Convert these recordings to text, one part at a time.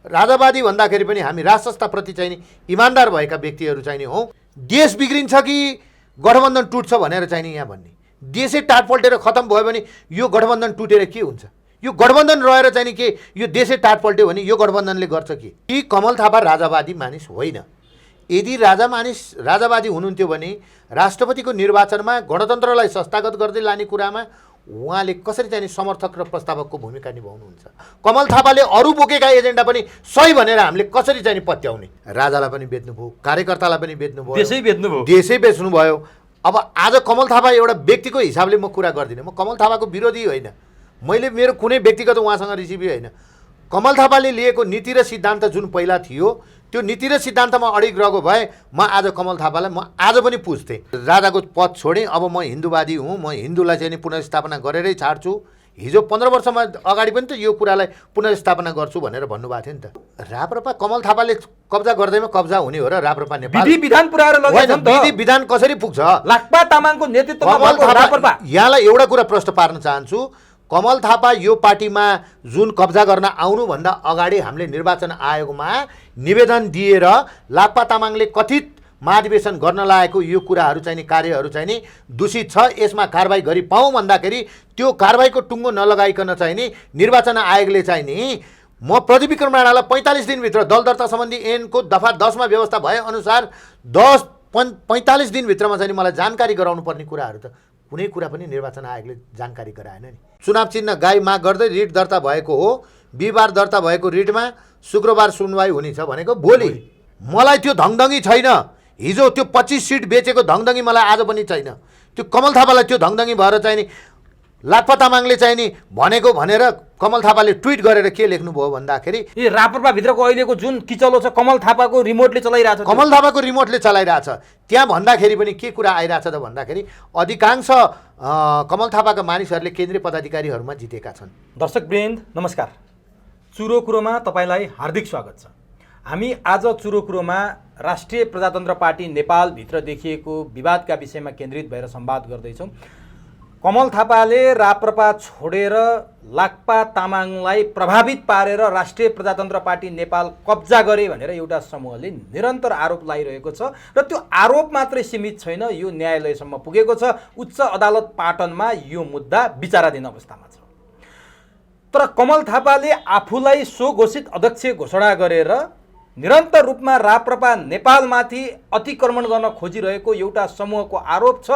राजावादी भन्दाखेरि पनि हामी राज संस्थाप्रति चाहिँ नि इमान्दार भएका व्यक्तिहरू चाहिँ नि हौँ। देश बिग्रिन्छ कि गठबन्धन टुट्छ भनेर चाहिँ नि यहाँ भन्ने, देशै टाटपल्टेर खतम भयो भने यो गठबन्धन टुटेर के हुन्छ? यो गठबन्धन रहेर चाहिँ नि के यो देशै टाटपल्ट्यो भने यो गठबन्धनले गर्छ के? यी कमल थापा राजावादी मानिस होइन। यदि राजावादी हुनुहुन्थ्यो भने राष्ट्रपतिको निर्वाचनमा गणतन्त्रलाई संस्थागत गर्दै लाने कुरामा उहाँले कसरी चाहिँ समर्थक र प्रस्तावकको भूमिका निभाउनुहुन्छ? कमल थापाले अरू बोकेका एजेन्डा पनि सही भनेर हामीले कसरी चाहिँ पत्याउने? राजालाई पनि बेच्नुभयो, कार्यकर्तालाई पनि बेच्नुभयो, देशै बेच्नुभयो। अब आज कमल थापा एउटा व्यक्तिको हिसाबले म कुरा गर्दिनँ, म कमल थापाको विरोधी होइन, मैले मेरो कुनै व्यक्तिगत उहाँसँग रिसिभै होइन। कमल थापाले लिएको नीति र सिद्धान्त जुन पहिला थियो त्यो नीति र सिद्धान्तमा अडिग रहेको भए म आज कमल थापालाई म आज पनि पुज्थेँ। राजाको पद छोडेँ, अब म हिन्दूवादी हुँ, म हिन्दूलाई चाहिँ पुनर्स्थापना गरेरै छाड्छु। हिजो 15 वर्षमा अगाडि पनि त यो कुरालाई पुनर्स्थापना गर्छु भनेर भन्नुभएको थियो नि त। राप्रपा कमल थापाले कब्जा गर्दैमा कब्जा हुने हो र राप्रपा नेपाल विधि विधान पुर्याएर लगेछ नि त। विधि विधान कसरी पुग्छ? लाक्पा तामाङको नेतृत्वमा भएको राप्रपा। यहाँलाई एउटा कुरा प्रश्न पार्न चाहन्छु, कमल थापा यो पार्टीमा जुन कब्जा गर्न आउनुभन्दा अगाडि हामीले निर्वाचन आयोगमा निवेदन दिएर लाक्पा तामाङले कथित महाधिवेशन गर्न लागेको यो कुराहरू चाहिँ नि कार्यहरू चाहिँ नि दूषित छ, यसमा कारबाही गरी पाऊँ भन्दाखेरि त्यो कारबाहीको टुङ्गो नलगाइकन चाहिँ नि निर्वाचन आयोगले चाहिँ नि म प्रदीप विक्रम राणालाई 45 दिनभित्र दल दर्ता सम्बन्धी ऐनको दफा 10 मा व्यवस्था भए अनुसार 45 दिनभित्रमा चाहिँ मलाई जानकारी गराउनु पर्ने कुराहरू त कुनै कुरा पनि निर्वाचन आयोगले जानकारी गराएन नि। चुनाव चिन्ह गाई माग गर्दै रिट दर्ता भएको हो, बिहिबार दर्ता भएको रिटमा शुक्रबार सुनवाई हुनेछ भनेको भोलि। मलाई त्यो धङधङी छैन, हिजो त्यो 25 सिट बेचेको धङधङी मलाई आज पनि छैन। त्यो कमल थापालाई त्यो धङधङी भएर चाहिँ नि लाक्पा तामाङले चाहिँ नि भनेको भनेर कमल थापाले ट्विट गरेर के लेख्नुभयो भन्दाखेरि यो राप्रपा भित्रको अहिलेको जुन किचलो छ कमल थापाको रिमोटले चलाइरहेछ, कमल थापाको रिमोटले चलाइरहेछ। त्यहाँ भन्दाखेरि पनि के कुरा आइरहेछ त भन्दाखेरि अधिकांश कमल थापाका मानिसहरूले केन्द्रीय पदाधिकारीहरूमा जितेका छन्। दर्शकवृन्द नमस्कार, चुरो कुरोमा तपाईँलाई हार्दिक स्वागत छ। हामी आज चुरो कुरोमा राष्ट्रिय प्रजातन्त्र पार्टी नेपालभित्र देखिएको विवादका विषयमा केन्द्रित भएर संवाद गर्दैछौँ। कमल थापाले राप्रपा छोडेर लाक्पा तामाङलाई प्रभावित पारेर राष्ट्रिय प्रजातन्त्र पार्टी नेपाल कब्जा गरे भनेर एउटा समूहले निरन्तर आरोप लगाइरहेको छ र त्यो आरोप मात्रै सीमित छैन, यो न्यायालयसम्म पुगेको छ। उच्च अदालत पाटनमा यो मुद्दा विचाराधीन अवस्थामा छ। तर कमल थापाले आफूलाई स्वघोषित अध्यक्ष घोषणा गरेर निरन्तर रूपमा राप्रपा नेपालमाथि अतिक्रमण गर्न खोजिरहेको एउटा समूहको आरोप छ।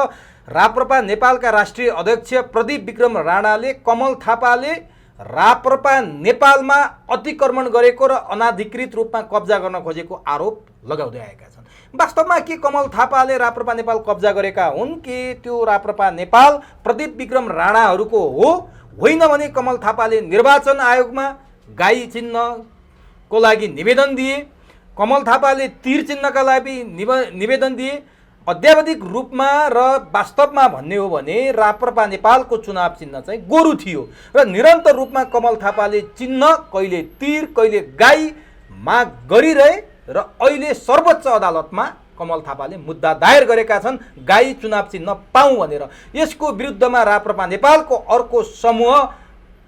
राप्रपा नेपालका राष्ट्रिय अध्यक्ष प्रदीप विक्रम राणाले कमल थापाले राप्रपा नेपालमा अतिक्रमण गरेको र अनाधिकृत रूपमा कब्जा गर्न खोजेको आरोप लगाउँदै आएका छन्। वास्तवमा के कमल थापाले राप्रपा नेपाल कब्जा गरेका हुन् कि त्यो राप्रपा नेपाल प्रदीप विक्रम राणाहरूको हो? होइन भने कमल थापाले निर्वाचन आयोगमा गाई चिन्हको लागि निवेदन दिए, कमल थापाले तीर चिन्हका लागि निवेदन दिए। अध्यावधिक रूपमा र वास्तवमा भन्ने हो भने राप्रपा नेपालको चुनाव चिन्ह चाहिँ गोरु थियो र निरन्तर रूपमा कमल थापाले चिन्ह कहिले तीर कहिले गाई माग गरिरहे र अहिले सर्वोच्च अदालतमा कमल थापाले मुद्दा दायर गरेका छन् गाई चुनाव चिन्ह पाऊँ भनेर। यसको विरुद्धमा राप्रपा नेपालको अर्को समूह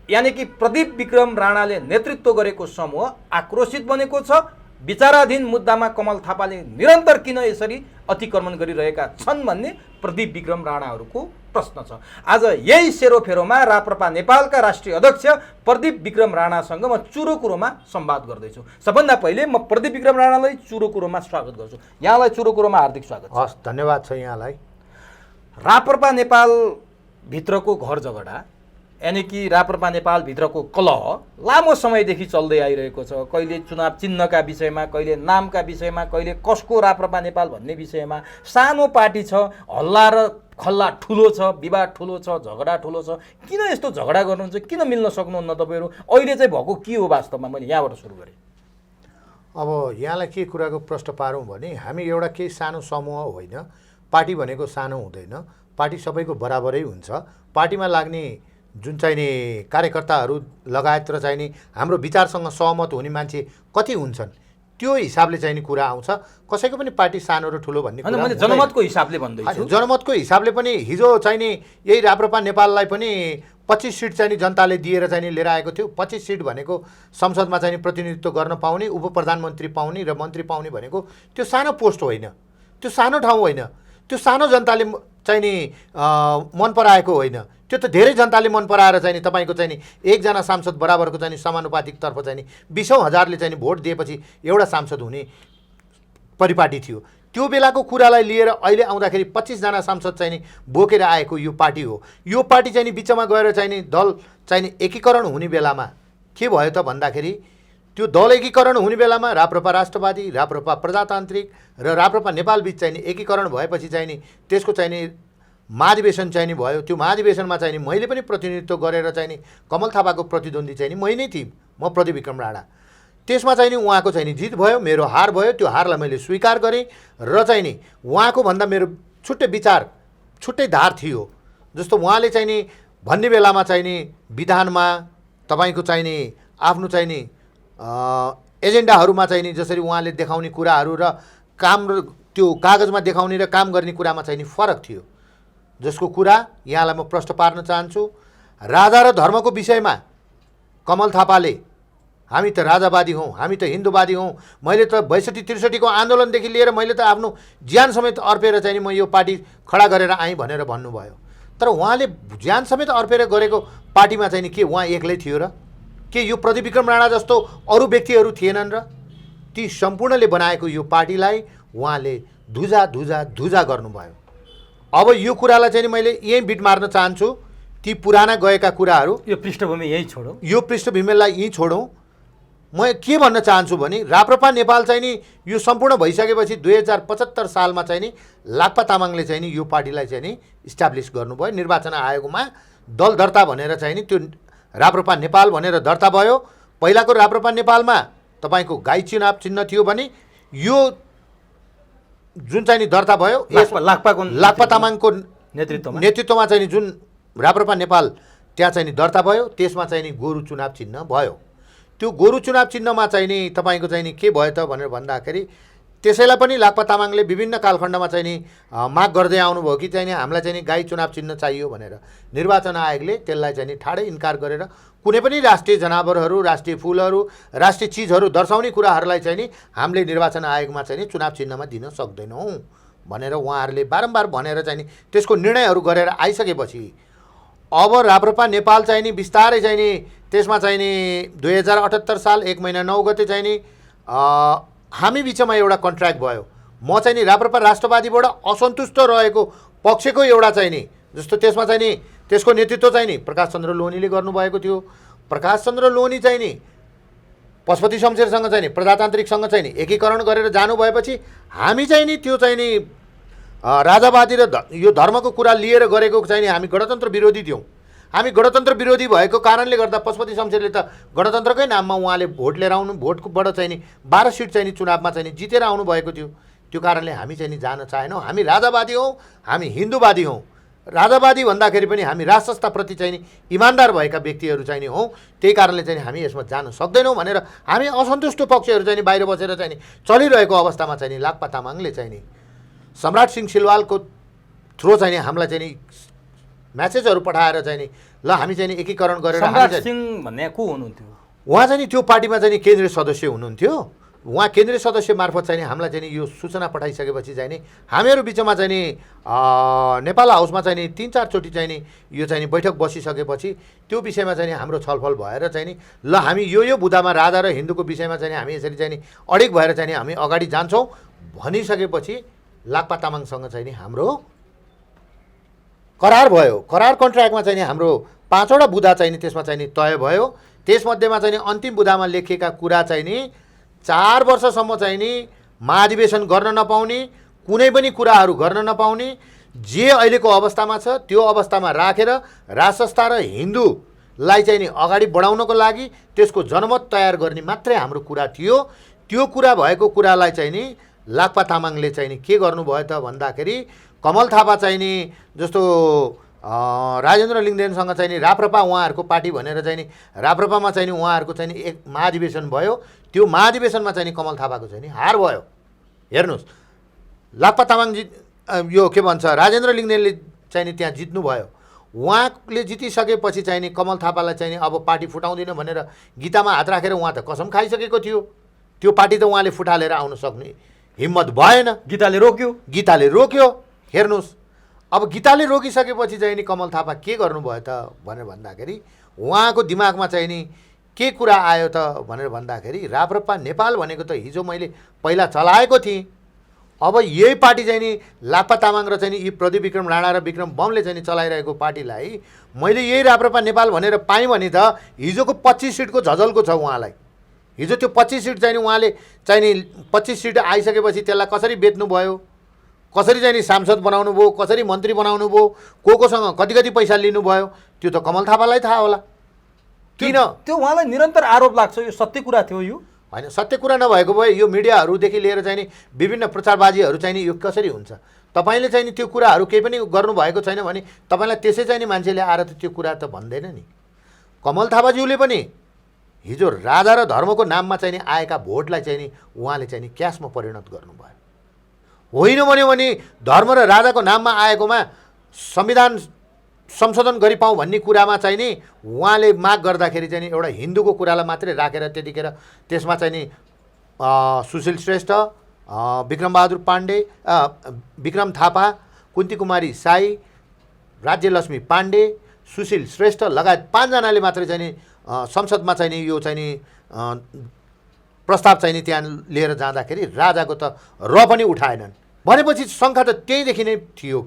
यानि कि प्रदीप विक्रम राणाले नेतृत्व गरेको समूह आक्रोशित बनेको छ। विचाराधीन मुद्दामा कमल थापाले निरन्तर किन यसरी अतिक्रमण गरिरहेका छन् भन्ने प्रदीप विक्रम राणाहरूको प्रश्न छ। आज यही सेरोफेरोमा राप्रपा नेपालका राष्ट्रिय अध्यक्ष प्रदीप विक्रम राणासँग म चुरो कुरोमा संवाद गर्दैछु। सबभन्दा पहिले म प्रदीप विक्रम राणालाई चुरो कुरोमा स्वागत गर्छु। यहाँलाई चुरो कुरोमा हार्दिक स्वागत छ। हस्, धन्यवाद छ यहाँलाई। राप्रपा नेपाल भित्रको घर झगडा यानी कि राप्रपा नेपाल भित्रको कलह लामो समयदेखि चल्दै आइरहेको छ। कहिले चुनाव चिन्हका विषयमा, कहिले नामका विषयमा, कहिले कसको राप्रपा नेपाल भन्ने विषयमा। सानो पार्टी छ, हल्ला र खल्ला ठुलो छ, विवाद ठुलो छ, झगडा ठुलो छ। किन यस्तो झगडा गर्नुहुन्छ? किन मिल्न सक्नुहुन्न तपाईँहरू? अहिले चाहिँ भएको के हो वास्तवमा? मैले यहाँबाट सुरु गरेँ। अब यहाँलाई के कुराको प्रश्न पारौँ भने हामी एउटा केही सानो समूह होइन। पार्टी भनेको सानो हुँदैन, पार्टी सबैको बराबरै हुन्छ। पार्टीमा लाग्ने जुन चाहिँ नि कार्यकर्ताहरू लगायत र चाहिँ नि हाम्रो विचारसँग सहमत हुने मान्छे कति हुन्छन् त्यो हिसाबले चाहिँ नि कुरा आउँछ। कसैको पनि पार्टी सानो र ठुलो भन्ने कुरा मैले जनमतको हिसाबले भन्दैछु। जनमतको हिसाबले पनि हिजो चाहिँ नि यही राप्रपा नेपाललाई पनि 25 सिट चाहिँ नि जनताले दिएर चाहिँ नि लिएर आएको थियो। 25 सिट भनेको संसदमा चाहिँ नि प्रतिनिधित्व गर्न पाउने, उप प्रधानमन्त्री पाउने र मन्त्री पाउने भनेको त्यो सानो पोस्ट होइन, त्यो सानो ठाउँ होइन, त्यो सानो जनताले चाहिँ नि मन पराएको होइन, त्यो त धेरै जनताले मन पराएर चाहिँ नि तपाईँको चाहिँ नि एकजना सांसद बराबरको चाहिँ नि समानुपातिकतर्फ चाहिँ नि 20औं हजारले चाहिँ नि भोट दिएपछि एउटा सांसद हुने परिपाटी थियो। त्यो बेलाको कुरालाई लिएर अहिले आउँदाखेरि 25 जना सांसद चाहिँ नि बोकेर आएको यो पार्टी हो। यो पार्टी चाहिँ नि बिचमा गएर चाहिँ नि दल चाहिँ नि एकीकरण हुने बेलामा के भयो त भन्दाखेरि त्यो दल एकीकरण हुने बेलामा राप्रपा राष्ट्रवादी, राप्रपा प्रजातान्त्रिक र राप्रपा नेपाल बिच चाहिँ नि एकीकरण भएपछि चाहिँ नि त्यसको चाहिँ नि महाधिवेशन चाहिँ नि भयो। त्यो महाधिवेशनमा चाहिँ नि मैले पनि प्रतिनिधित्व गरेर चाहिँ नि कमल थापाको प्रतिद्वन्दी चाहिँ नि मै नै थिएँ, म प्रदीप विक्रम राणा। त्यसमा चाहिँ नि उहाँको चाहिँ नि जित भयो, मेरो हार भयो। त्यो हारलाई मैले स्वीकार गरेँ र चाहिँ नि उहाँको भन्दा मेरो छुट्टै विचार, छुट्टै धार थियो। जस्तो उहाँले चाहिँ नि भन्ने बेलामा चाहिँ नि विधानमा तपाईँको चाहिँ नि आफ्नो चाहिँ नि एजेन्डाहरूमा चाहिँ नि जसरी उहाँले देखाउने कुराहरू र काम र त्यो कागजमा देखाउने र काम गर्ने कुरामा चाहिँ नि फरक थियो। जसको कुरा यहाँलाई म प्रश्न पार्न चाहन्छु, राजा र धर्मको विषयमा कमल थापाले हामी त राजावादी हौँ, हामी त हिन्दूवादी हौँ, मैले त 62-63 आन्दोलनदेखि लिएर मैले त आफ्नो ज्यान समेत अर्पेर चाहिँ नि म यो पार्टी खडा गरेर आएँ भनेर भन्नुभयो। तर उहाँले ज्यान समेत अर्पेर गरेको पार्टीमा चाहिँ नि के उहाँ एक्लै थियो र? के यो प्रदीप विक्रम राणा जस्तो अरू व्यक्तिहरू थिएनन् र? ती सम्पूर्णले बनाएको यो पार्टीलाई उहाँले धुजा गर्नुभयो। अब यो कुरालाई चाहिँ नि मैले यहीँ बिट मार्न चाहन्छु। ती पुराना गएका कुराहरू, यो पृष्ठभूमि यही छोडौँ, यो पृष्ठभूमिलाई यहीँ छोडौँ। म के भन्न चाहन्छु भने राप्रपा नेपाल चाहिँ नि यो सम्पूर्ण भइसकेपछि 2075 सालमा चाहिँ नि लाक्पा तामाङले चाहिँ नि यो पार्टीलाई चाहिँ नि इस्टाब्लिस गर्नुभयो। निर्वाचन आयोगमा दल दर्ता भनेर चाहिँ नि त्यो राप्रपा नेपाल भनेर दर्ता भयो। पहिलाको राप्रपा नेपालमा तपाईँको गाई चुनाव चिन्ह थियो भने यो जुन चाहिँ नि दर्ता भयो लाक्पा तामाङको नेतृत्वमा चाहिँ नि जुन राप्रपा नेपाल त्यहाँ चाहिँ नि दर्ता भयो, त्यसमा चाहिँ नि गोरु चुनाव चिन्ह भयो। त्यो गोरु चुनाव चिन्हमा चाहिँ नि तपाईँको चाहिँ नि के भयो त भनेर भन्दाखेरि त्यसैलाई पनि लाक्पा तामाङले विभिन्न कालखण्डमा चाहिँ नि माग गर्दै आउनुभयो कि चाहिँ नि हामीलाई चाहिँ नि गाई चुनाव चिन्ह चाहियो भनेर। निर्वाचन आयोगले त्यसलाई चाहिँ नि ठाडै इन्कार गरेर कुनै पनि राष्ट्रिय जनावरहरू, राष्ट्रिय फुलहरू, राष्ट्रिय चिजहरू दर्शाउने कुराहरूलाई चाहिँ नि हामीले निर्वाचन आयोगमा चाहिँ नि चुनाव चिन्हमा दिन सक्दैनौँ भनेर उहाँहरूले बारम्बार भनेर चाहिँ नि त्यसको निर्णयहरू गरेर आइसकेपछि अब राप्रपा नेपाल चाहिँ नि बिस्तारै चाहिँ नि त्यसमा चाहिँ नि 2078 साल 1 महिना 9 गते चाहिँ नि हामी बिचमा एउटा कन्ट्र्याक्ट भयो। म चाहिँ नि राप्रपा राष्ट्रवादीबाट असन्तुष्ट रहेको पक्षको एउटा चाहिँ नि जस्तो त्यसमा चाहिँ नि त्यसको नेतृत्व चाहिँ नि प्रकाश चन्द्र लोनीले गर्नुभएको थियो। प्रकाश चन्द्र लोनी चाहिँ नि पशुपति शमशेरसँग चाहिँ नि प्रजातान्त्रिकसँग चाहिँ नि एकीकरण गरेर जानु भएपछि हामी चाहिँ नि त्यो चाहिँ नि राजावादी र यो धर्मको कुरा लिएर गरेको चाहिँ नि हामी गणतन्त्र विरोधी थियौँ। हामी गणतन्त्र विरोधी भएको कारणले गर्दा पशुपति शमशेरले त गणतन्त्रकै नाममा उहाँले भोट लिएर आउनु, भोटबाट चाहिँ नि 12 सिट चाहिँ नि चुनावमा चाहिँ नि जितेर आउनु भएको थियो। त्यो कारणले हामी चाहिँ नि जान चाहेनौँ। हामी राजावादी हौँ, हामी हिन्दूवादी हौँ। राजावादी भन्दाखेरि पनि हामी राष्ट्रताप्रति चाहिँ नि इमान्दार भएका व्यक्तिहरू चाहिँ नि हौँ। त्यही कारणले चाहिँ हामी यसमा जान सक्दैनौँ भनेर हामी असन्तुष्ट पक्षहरू चाहिँ नि बाहिर बसेर चाहिँ नि चलिरहेको अवस्थामा चाहिँ नि लाक्पा तामाङले चाहिँ नि सम्राट सिंह सिलवालको थ्रो चाहिँ नि हामीलाई चाहिँ नि म्यासेजहरू पठाएर चाहिँ नि ल हामी चाहिँ नि एकीकरण गरेर सम्राट सिंह भन्ने को हुनुहुन्थ्यो? उहाँ चाहिँ नि त्यो पार्टीमा चाहिँ नि केन्द्रीय सदस्य हुनुहुन्थ्यो। उहाँ केन्द्रीय सदस्य मार्फत चाहिँ नि हामीलाई चाहिँ नि यो सूचना पठाइसकेपछि चाहिँ नि हामीहरू बिचमा चाहिँ नि नेपाल हाउसमा चाहिँ नि 3-4 चोटि चाहिँ नि यो चाहिँ नि बैठक बसिसकेपछि त्यो विषयमा चाहिँ नि हाम्रो छलफल भएर चाहिँ नि ल हामी यो बुदामा राजा र हिन्दूको विषयमा चाहिँ नि हामी यसरी चाहिँ नि अडिग भएर चाहिँ नि हामी अगाडि जान्छौँ भनिसकेपछि लाक्पा तामाङसँग चाहिँ नि हाम्रो करार भयो। करार कन्ट्र्याक्टमा चाहिँ नि हाम्रो 5वटा बुदा चाहिँ नि त्यसमा चाहिँ नि तय भयो। त्यसमध्येमा चाहिँ नि अन्तिम बुदामा लेखिएका कुरा चाहिँ नि 4 वर्षसम्म चाहिँ नि महाधिवेशन गर्न नपाउने, कुनै पनि कुराहरू गर्न नपाउने, जे अहिलेको अवस्थामा छ त्यो अवस्थामा राखेर राजसंस्था र हिन्दूलाई चाहिँ नि अगाडि बढाउनको लागि त्यसको जनमत तयार गर्ने मात्रै हाम्रो कुरा थियो। त्यो कुरा भएको कुरालाई चाहिँ नि लाक्पा तामाङले चाहिँ नि के गर्नुभयो त भन्दाखेरि कमल थापा चाहिँ नि जस्तो राजेन्द्र लिङ्गदेनसँग चाहिँ नि राप्रपा उहाँहरूको पार्टी भनेर चाहिँ नि राप्रपामा चाहिँ नि उहाँहरूको चाहिँ नि एक महाधिवेशन भयो। त्यो महाधिवेशनमा चाहिँ नि कमल थापाको चाहिँ नि हार भयो। हेर्नुहोस्, लाक्पा तामाङजी यो के भन्छ राजेन्द्र लिङ्गदेनले चाहिँ नि त्यहाँ जित्नुभयो। उहाँले जितिसकेपछि चाहिँ नि कमल थापालाई चाहिँ नि अब पार्टी फुटाउँदिन भनेर गीतामा हात राखेर उहाँ त कसम खाइसकेको थियो। त्यो पार्टी त उहाँले फुटालेर आउन सक्ने हिम्मत भएन। गीताले रोक्यो। हेर्नुहोस्, अब गीताले रोकिसकेपछि चाहिँ नि कमल थापा के गर्नुभयो त भनेर भन्दाखेरि उहाँको दिमागमा चाहिँ नि के कुरा आयो त भनेर भन्दाखेरि राप्रपा नेपाल भनेको त हिजो मैले पहिला चलाएको थिएँ, अब यही पार्टी चाहिँ नि लाक्पा तामाङ र चाहिँ नि यी प्रदीप विक्रम राणा र विक्रम बमले चाहिँ नि चलाइरहेको पार्टीलाई मैले यही राप्रपा नेपाल भनेर पाएँ भने त हिजोको 25 सिटको झझल्को छ उहाँलाई। हिजो त्यो 25 सिट चाहिँ नि उहाँले चाहिँ नि 25 सिट आइसकेपछि त्यसलाई कसरी बेच्नुभयो, कसरी चाहिँ नि सांसद बनाउनु भयो, कसरी मन्त्री बनाउनु भयो, कोसँग कति कति पैसा लिनुभयो, त्यो त कमल थापालाई थाहा होला। किन त्यो उहाँलाई निरन्तर आरोप लाग्छ, यो सत्य कुरा थियो। यो होइन, सत्य कुरा नभएको भए यो मिडियाहरूदेखि लिएर चाहिँ नि विभिन्न प्रचारबाजीहरू चाहिँ नि यो कसरी हुन्छ? तपाईँले चाहिँ नि त्यो कुराहरू केही पनि गर्नुभएको छैन भने तपाईँलाई त्यसै चाहिँ नि मान्छेले आएर त त्यो कुरा त भन्दैन नि। कमल थापाज्यूले पनि हिजो राजा र धर्मको नाममा चाहिँ नि आएका भोटलाई चाहिँ नि उहाँले चाहिँ नि क्यासमा परिणत गर्नुभयो। होइन भन्यो भने धर्म र राजाको नाममा आएकोमा संविधान संशोधन गरिपाउँ भन्ने कुरामा चाहिँ नि उहाँले माग गर्दाखेरि चाहिँ नि एउटा हिन्दूको कुरालाई मात्रै राखेर त्यतिखेर त्यसमा चाहिँ नि सुशील श्रेष्ठ, विक्रमबहादुर पाण्डे, विक्रम थापा, कुन्ती कुमारी साई, राज्यलक्ष्मी पाण्डे, सुशील श्रेष्ठ लगायत 5 जनाले मात्रै चाहिँ नि संसदमा चाहिँ नि यो चाहिँ नि प्रस्ताव चाहिँ नि त्यहाँ लिएर जाँदाखेरि राजाको त र पनि उठाएनन्। भनेपछि शङ्का त त्यहीँदेखि नै थियो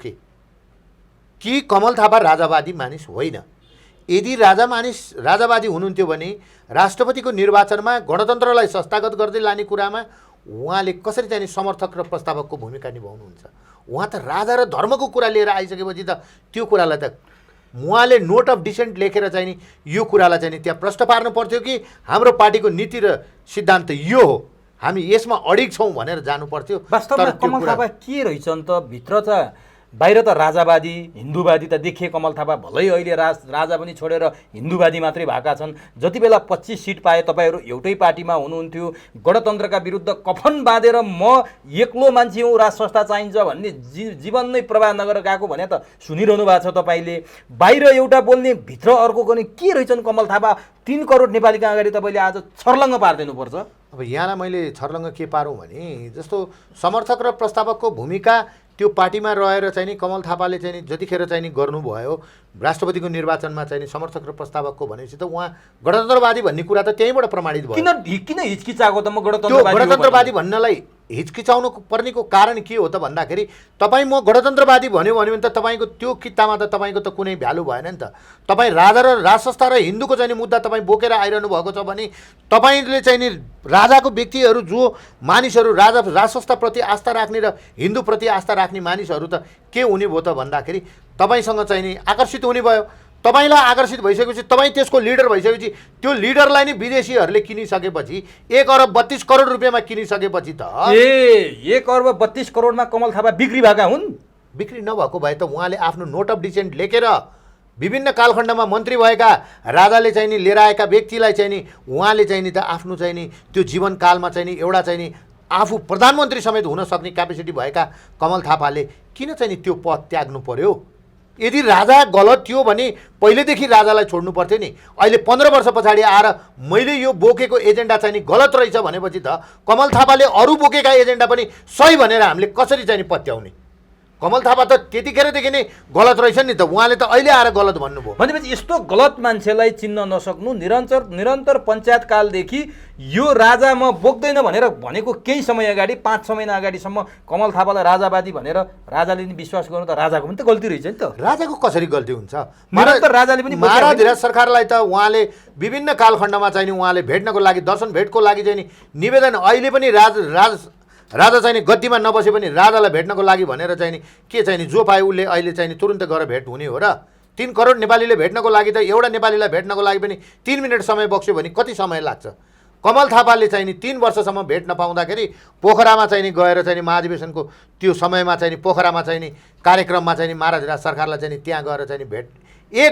कि कमल थापा राजावादी मानिस होइन। यदि राजावादी हुनुहुन्थ्यो भने राष्ट्रपतिको निर्वाचनमा गणतन्त्रलाई संस्थागत गर्दै लाने कुरामा उहाँले कसरी चाहिँ समर्थक र प्रस्तावकको भूमिका निभाउनुहुन्छ? उहाँ त राजा र धर्मको कुरा लिएर आइसकेपछि त त्यो कुरालाई त उहाँले नोट अफ डिसेन्ट लेखेर चाहिँ नि यो कुरालाई चाहिँ नि त्यहाँ प्रश्न पार्नु पर्थ्यो कि हाम्रो पार्टीको नीति र सिद्धान्त यो हो, हामी यसमा अडिग छौँ भनेर जानु पर्थ्यो। वास्तवमा कमल थापा के रहेछन् त भित्र त? बाहिर त राजावादी हिन्दूवादी त देखिए कमल थापा, भलै अहिले राजा पनि छोडेर हिन्दूवादी मात्रै भएका छन्। जति बेला 25 सिट पाए तपाईँहरू एउटै पार्टीमा हुनुहुन्थ्यो, गणतन्त्रका विरुद्ध कफन बाँधेर म एक्लो मान्छे हुँ, राज संस्था चाहिन्छ भन्ने जीवन नै प्रवाह नगरेर गएको भने त सुनिरहनु भएको छ तपाईँले। बाहिर एउटा बोल्ने भित्र अर्को गर्ने के रहेछन् कमल थापा? 3 करोड नेपालीका अगाडि तपाईँले आज छर्लङ्ग पारिदिनुपर्छ। अब यहाँलाई मैले छर्लङ्ग के पारौँ भने जस्तो समर्थक र प्रस्तावकको भूमिका त्यो पार्टीमा रहेर चाहिँ नि कमल थापाले चाहिँ नि जतिखेर चाहिँ नि गर्नुभयो राष्ट्रपतिको निर्वाचनमा चाहिँ नि समर्थक र प्रस्तावकको भनेपछि त उहाँ गणतन्त्रवादी भन्ने कुरा त त्यहीँबाट प्रमाणित भयो। किन हिचकिचाएको त? म गणतन्त्रवादी भन्नलाई हिचकिचाउनु पर्नेको कारण के हो त भन्दाखेरि तपाईँ म गणतन्त्रवादी भन्यो भने त तपाईँको त्यो कितामा त तपाईँको त कुनै भ्यालु भएन नि त। तपाईँ राजा र राज संस्था र हिन्दूको चाहिँ मुद्दा तपाईँ बोकेर आइरहनु भएको छ भने तपाईँले चाहिँ नि राजाको व्यक्तिहरू जो मानिसहरू राज संस्थाप्रति आस्था राख्ने र हिन्दूप्रति आस्था राख्ने मानिसहरू त के हुने भयो त भन्दाखेरि तपाईँसँग चाहिँ नि आकर्षित हुने भयो। तपाईँलाई आकर्षित भइसकेपछि तपाईँ त्यसको लिडर भइसकेपछि त्यो लिडरलाई नै विदेशीहरूले किनिसकेपछि 1 अरब 32 करोड रुपियाँमा किनिसकेपछि त 1 अरब 32 करोडमा कमल थापा बिक्री भएका हुन्। बिक्री नभएको भए त उहाँले आफ्नो नोट अफ डिसेन्ट लेखेर विभिन्न कालखण्डमा मन्त्री भएका राजाले चाहिँ नि लिएर आएका व्यक्तिलाई चाहिँ नि उहाँले चाहिँ नि त आफ्नो चाहिँ नि त्यो जीवनकालमा चाहिँ नि एउटा चाहिँ नि आफू प्रधानमन्त्री समेत हुन सक्ने क्यापेसिटी भएका कमल थापाले किन चाहिँ नि त्यो पद त्याग्नु पर्यो? यदि राजा गलत थियो भने पहिलेदेखि राजालाई छोड्नु पर्थ्यो नि। अहिले 15 वर्ष पछाडि आएर मैले यो बोकेको एजेन्डा चाहिँ नि गलत रहेछ भनेपछि त कमल थापाले अरू बोकेका एजेन्डा पनि सही भनेर हामीले कसरी चाहिँ नि पत्याउने? कमल थापा त त्यतिखेरदेखि नै गलत रहेछ नि त, उहाँले त अहिले आएर गलत भन्नुभयो। भनेपछि यस्तो गलत मान्छेलाई चिन्न नसक्नु निरन्तर पञ्चायत कालदेखि यो राजा म बोक्दैन भनेर भनेको केही समय अगाडि 5-6 महिना अगाडिसम्म कमल थापालाई राजावादी भनेर राजाले नि विश्वास गर्नु त राजाको पनि त गल्ती रहेछ नि त। राजाको कसरी गल्ती हुन्छ? निरन्तर राजाले पनि महाराज सरकारलाई त उहाँले विभिन्न कालखण्डमा चाहिँ नि उहाँले भेट्नको लागि दर्शन भेटको लागि चाहिँ नि निवेदन अहिले पनि राजा चाहिँ नि गद्दीमा नबसे पनि राजालाई भेट्नको लागि भनेर चाहिँ नि के चाहिँ नि जो पाए उसले अहिले चाहिँ नि तुरुन्त गएर भेट हुने हो र? 3 करोड नेपालीले भेट्नको लागि त एउटा नेपालीलाई भेट्नको लागि पनि 3 मिनट समय बक्स्यो भने कति समय लाग्छ? कमल थापाले चाहिँ नि 3 वर्षसम्म भेट नपाउँदाखेरि पोखरामा चाहिँ नि गएर चाहिँ नि महाधिवेशनको त्यो समयमा चाहिँ नि पोखरामा चाहिँ नि कार्यक्रममा चाहिँ नि महाराज सरकारलाई चाहिँ नि त्यहाँ गएर चाहिँ नि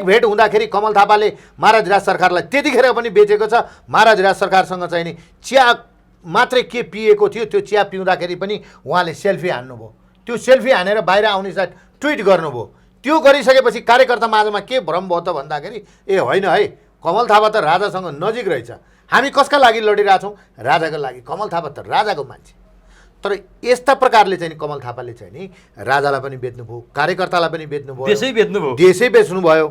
भेट हुँदाखेरि कमल थापाले महाराज सरकारलाई त्यतिखेर पनि बेचेको छ। महाराज सरकारसँग चाहिँ नि चिया मात्रै के पिएको थियो, त्यो चिया पिउँदाखेरि पनि उहाँले सेल्फी हान्नुभयो। त्यो सेल्फी हानेर बाहिर आउने साथ ट्विट गर्नुभयो। त्यो गरिसकेपछि कार्यकर्ता माझमा के भ्रम भयो त भन्दाखेरि ए होइन है कमल थापा त राजासँग नजिक रहेछ, हामी कसका लागि लडिरहेछौँ? राजाको लागि। कमल थापा त राजाको मान्छे। तर यस्ता प्रकारले चाहिँ कमल थापाले चाहिँ नि राजालाई पनि बेच्नुभयो, कार्यकर्तालाई पनि बेच्नुभयो, देशै बेच्नुभयो।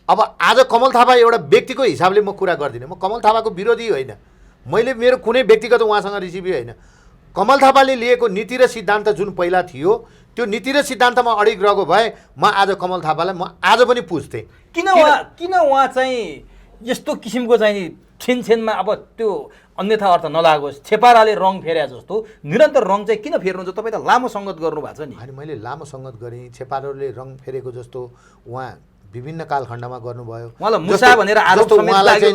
अब आज कमल थापा एउटा व्यक्तिको हिसाबले म कुरा गर्दिनँ, म कमल थापाको विरोधी होइन, मैले मेरो कुनै व्यक्तिगत उहाँसँग रिसिभै होइन। कमल थापाले लिएको नीति र सिद्धान्त जुन पहिला थियो त्यो नीति र सिद्धान्तमा अडिग रहेको भए म आज कमल थापालाई म आज पनि पुज्थेँ। किन उहाँ चाहिँ यस्तो किसिमको चाहिँ छेनमा अब त्यो अन्यथा अर्थ नलागोस्, छेपाराले रङ फेरे जस्तो निरन्तर रङ चाहिँ किन फेर्नुहुन्छ? तपाईँ त लामो सङ्गत गर्नु भएको छ नि। अनि मैले लामो सङ्गत गरेँ, छेपारोले रङ फेरेको जस्तो उहाँ विभिन्न कालखण्डमा गर्नुभयो। उहाँलाई मुसा भनेर आरोप समेत लाग्यो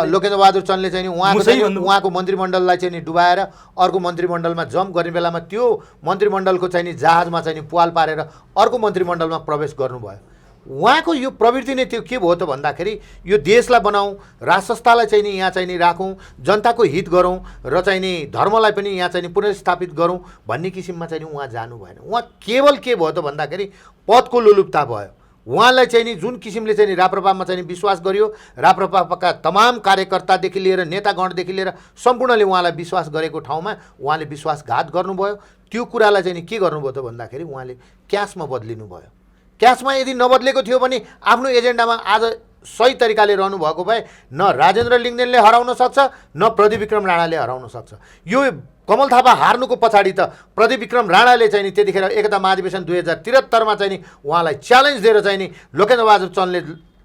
लोकेन्द्रबहादुर चन्दले चाहिँ उहाँको मन्त्रीमण्डललाई चाहिँ नि डुबाएर अर्को मन्त्रीमण्डलमा जम्प गर्ने बेलामा त्यो मन्त्रीमण्डलको चाहिँ नि जहाजमा चाहिँ नि पुवाल पारेर अर्को मन्त्रीमण्डलमा प्रवेश गर्नुभयो। उहाँको यो प्रवृत्ति नै त्यो के भयो त भन्दाखेरि यो देशलाई बनाऊँ, राज संस्थालाई चाहिँ नि यहाँ चाहिँ नि राखौँ, जनताको हित गरौँ र चाहिँ नि धर्मलाई पनि यहाँ चाहिँ नि पुनर्स्थापित गरौँ भन्ने किसिममा चाहिँ नि उहाँ जानु भएन। उहाँ केवल के भयो त भन्दाखेरि पदको लोलुपता भयो। उहाँलाई चाहिँ नि जुन किसिमले चाहिँ नि राप्रपामा चाहिँ नि विश्वास गरियो, राप्रपाका तमाम कार्यकर्तादेखि लिएर नेतागणदेखि लिएर सम्पूर्णले उहाँलाई विश्वास गरेको ठाउँमा उहाँले विश्वासघात गर्नुभयो। त्यो कुरालाई चाहिँ नि के गर्नुभयो त भन्दाखेरि उहाँले क्यासमा बदलिनु भयो। क्यासमा यदि नबदलेको थियो भने आफ्नो एजेन्डामा आज सही तरिकाले रहनु भएको भए न राजेन्द्र लिङ्गदेनले हराउन सक्छ न प्रदीप विक्रम राणाले हराउन सक्छ। यो कमल थापा हार्नुको पछाडि त प्रदीप विक्रम राणाले चाहिँ नि त्यतिखेर एकता महाधिवेशन 2073मा चाहिँ नि उहाँलाई च्यालेन्ज दिएर चाहिँ नि लोकेन्द्रबहादुर चन्दले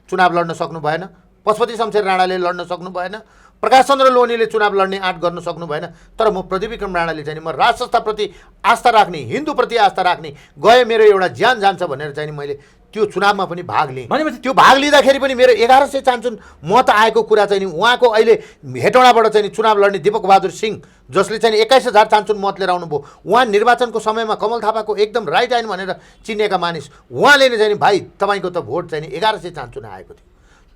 चुनाव लड्न सक्नु भएन, पशुपति शमशेर राणाले लड्न सक्नु भएन, प्रकाश चन्द्र लोहनीले चुनाव लड्ने आँट गर्न सक्नु भएन। तर म प्रदीप विक्रम राणाले चाहिँ म राज संस्थाप्रति आस्था राख्ने, हिन्दूप्रति आस्था राख्ने, गए मेरो एउटा ज्यान जान्छ भनेर चाहिँ नि मैले त्यो चुनावमा पनि भाग लिएँ। त्यो भाग लिँदाखेरि पनि मेरो 1100 चान्चुन मत आएको कुरा चाहिँ नि उहाँको अहिले हेटौँडाबाट चाहिँ चुनाव लड्ने दीपक बहादुर सिंह जसले चाहिँ 21,000 चान्चुन मत लिएर आउनुभयो, उहाँ निर्वाचनको समयमा कमल थापाको एकदम राइट ह्यान्ड भनेर चिनेका मानिस, उहाँले नै चाहिँ भाइ तपाईँको त भोट चाहिँ 1100 चान्चुन आएको थियो।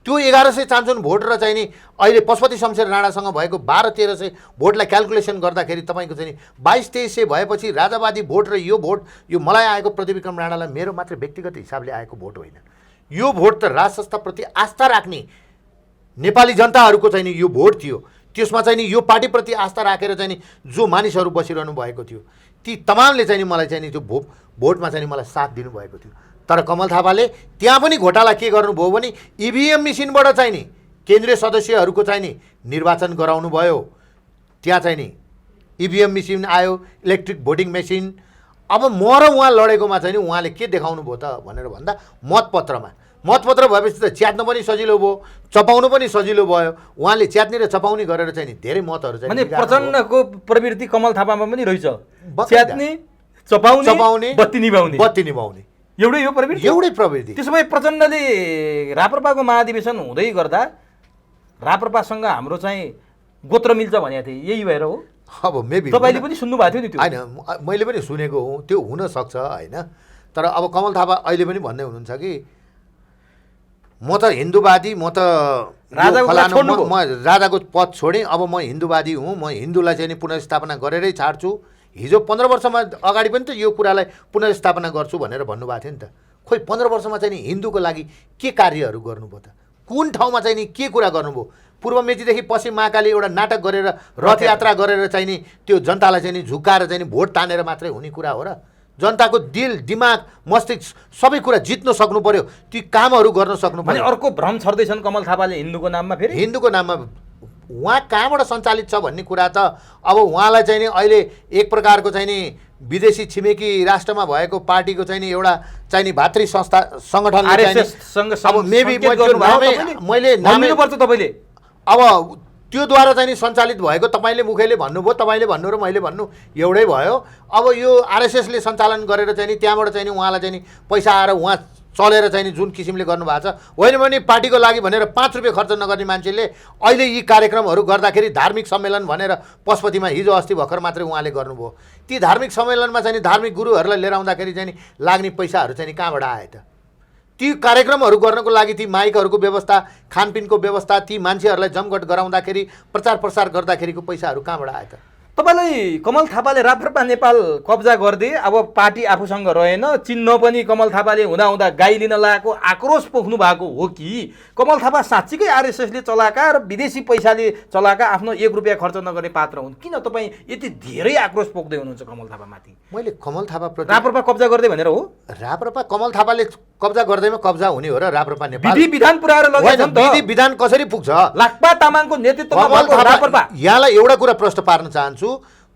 त्यो 1100 चान्चुन भोट र चाहिँ नि अहिले पशुपति शमशेर राणासँग भएको 1200-1300 भोटलाई क्यालकुलेसन गर्दाखेरि तपाईँको चाहिँ 2200-2300 भएपछि राजावादी भोट र यो भोट यो मलाई आएको प्रदीप विक्रम राणालाई मेरो मात्र व्यक्तिगत हिसाबले आएको भोट होइन। यो भोट त राज संस्थाप्रति आस्था राख्ने नेपाली जनताहरूको चाहिँ नि यो भोट थियो। त्यसमा चाहिँ नि यो पार्टीप्रति आस्था राखेर चाहिँ नि जो मानिसहरू बसिरहनु भएको थियो ती तमामले चाहिँ नि मलाई चाहिँ नि त्यो भोटमा चाहिँ नि मलाई साथ दिनुभएको थियो। तर कमल थापाले त्यहाँ पनि घोटाला के गर्नुभयो भने इभिएम मेसिनबाट चाहिँ नि केन्द्रीय सदस्यहरूको चाहिँ नि निर्वाचन गराउनु भयो। त्यहाँ चाहिँ नि इभिएम मेसिन आयो, इलेक्ट्रिक भोटिङ मेसिन। अब म र उहाँ लडेकोमा चाहिँ नि उहाँले के देखाउनु भयो त भनेर भन्दा मतपत्र भएपछि त च्यात्न पनि सजिलो भयो, चपाउनु पनि सजिलो भयो। उहाँले च्यात्ने र चपाउने गरेर चाहिँ नि धेरै मतहरू चाहिँ प्रचण्डको प्रवृत्ति कमल थापामा पनि रहेछ, च्यात्ने चपाउने बत्ती निभाउने एउटै हो प्रवृत्ति। त्यसो भए प्रचण्डले राप्रपाको महाधिवेशन हुँदै गर्दा राप्रपासँग हाम्रो चाहिँ गोत्र मिल्छ भनेको थिएँ, यही भएर हो? अब मेबी तपाईँले पनि सुन्नु भएको थियो नि त्यो? होइन, मैले पनि सुनेको हुँ, त्यो हुनसक्छ होइन। तर अब कमल थापा अहिले पनि भन्दै हुनुहुन्छ कि म त हिन्दूवादी, म त राजाको पद छोडेँ, अब म हिन्दूवादी हुँ, म हिन्दूलाई चाहिँ नि पुनर्स्थापना गरेरै छाड्छु। हिजो 15 वर्षमा अगाडि पनि त यो कुरालाई पुनर्स्थापना गर्छु भनेर भन्नुभएको थियो नि त। खोइ 15 वर्षमा चाहिँ नि हिन्दूको लागि के कार्यहरू गर्नुभयो त? कुन ठाउँमा चाहिँ नि के कुरा गर्नुभयो? पूर्व मेचीदेखि पश्चिम महाकाली एउटा नाटक गरेर रथ यात्रा गरेर चाहिँ नि त्यो जनतालाई चाहिँ नि झुकाएर चाहिँ नि भोट तानेर मात्रै हुने कुरा हो र? जनताको दिल, दिमाग, मस्तिष्क सबै कुरा जित्न सक्नु पर्यो, ती कामहरू गर्न सक्नु पर्यो। अर्को भ्रम छर्दैछन् कमल थापाले हिन्दूको नाममा, फेरि हिन्दूको नाममा उहाँ कहाँबाट सञ्चालित छ भन्ने कुरा त अब उहाँलाई चाहिँ नि अहिले एक प्रकारको चाहिँ नि विदेशी छिमेकी राष्ट्रमा भएको पार्टीको चाहिँ नि एउटा चाहिँ नि भातृ संस्था सङ्गठनले अब मेबी मैले तपाईँले अब त्योद्वारा चाहिँ नि सञ्चालित भएको तपाईँले मुखैले भन्नुभयो, तपाईँले भन्नु र मैले भन्नु एउटै भयो। अब यो आरएसएसले सञ्चालन गरेर चाहिँ नि त्यहाँबाट चाहिँ नि उहाँलाई चाहिँ नि पैसा आएर उहाँ चलेर चाहिँ नि जुन किसिमले गर्नुभएको छ, होइन भने पार्टीको लागि भनेर 5 रुपियाँ खर्च नगर्ने मान्छेले अहिले यी कार्यक्रमहरू गर्दाखेरि धार्मिक सम्मेलन भनेर पशुपतिमा हिजो अस्ति भर्खर मात्रै उहाँले गर्नुभयो। ती धार्मिक सम्मेलनमा चाहिँ नि धार्मिक गुरुहरूलाई लिएर आउँदाखेरि चाहिँ नि लाग्ने पैसाहरू चाहिँ नि कहाँबाट आयो त? ती कार्यक्रमहरू गर्नको लागि ती माइकहरूको व्यवस्था, खानपिनको व्यवस्था, ती मान्छेहरूलाई जमघट गराउँदाखेरि प्रचार प्रसार गर्दाखेरिको पैसाहरू कहाँबाट आयो त? तपाईँलाई कमल थापाले राप्रपा नेपाल कब्जा गर्दै अब पार्टी आफूसँग रहेन, चिन्ह पनि कमल थापाले हुँदा गाई लिन लागेको आक्रोश पोख्नु भएको हो कि कमल थापा साँच्चीकै आरएसएसले चलाएका र विदेशी पैसाले चलाएका आफ्नो 1 रुपियाँ खर्च नगर्ने पात्र हुन्? किन तपाईँ यति धेरै आक्रोश पोख्दै हुनुहुन्छ कमल थापामाथि? मैले कमल थापाप्रति राप्रपा कब्जा गर्दै भनेर हो? राप्रपा कमल थापाले कब्जा गर्दैमा कब्जा हुने हो र राप्रपा नेपाल विधि विधान पुऱ्याएर लगेछ नि त। विधि विधान कसरी पुग्छ? लाक्पा तामाङको नेतृत्वमा कमल भएको राप्रपा। थापा यहाँलाई एउटा कुरा प्रश्न पार्न चाहन्छु।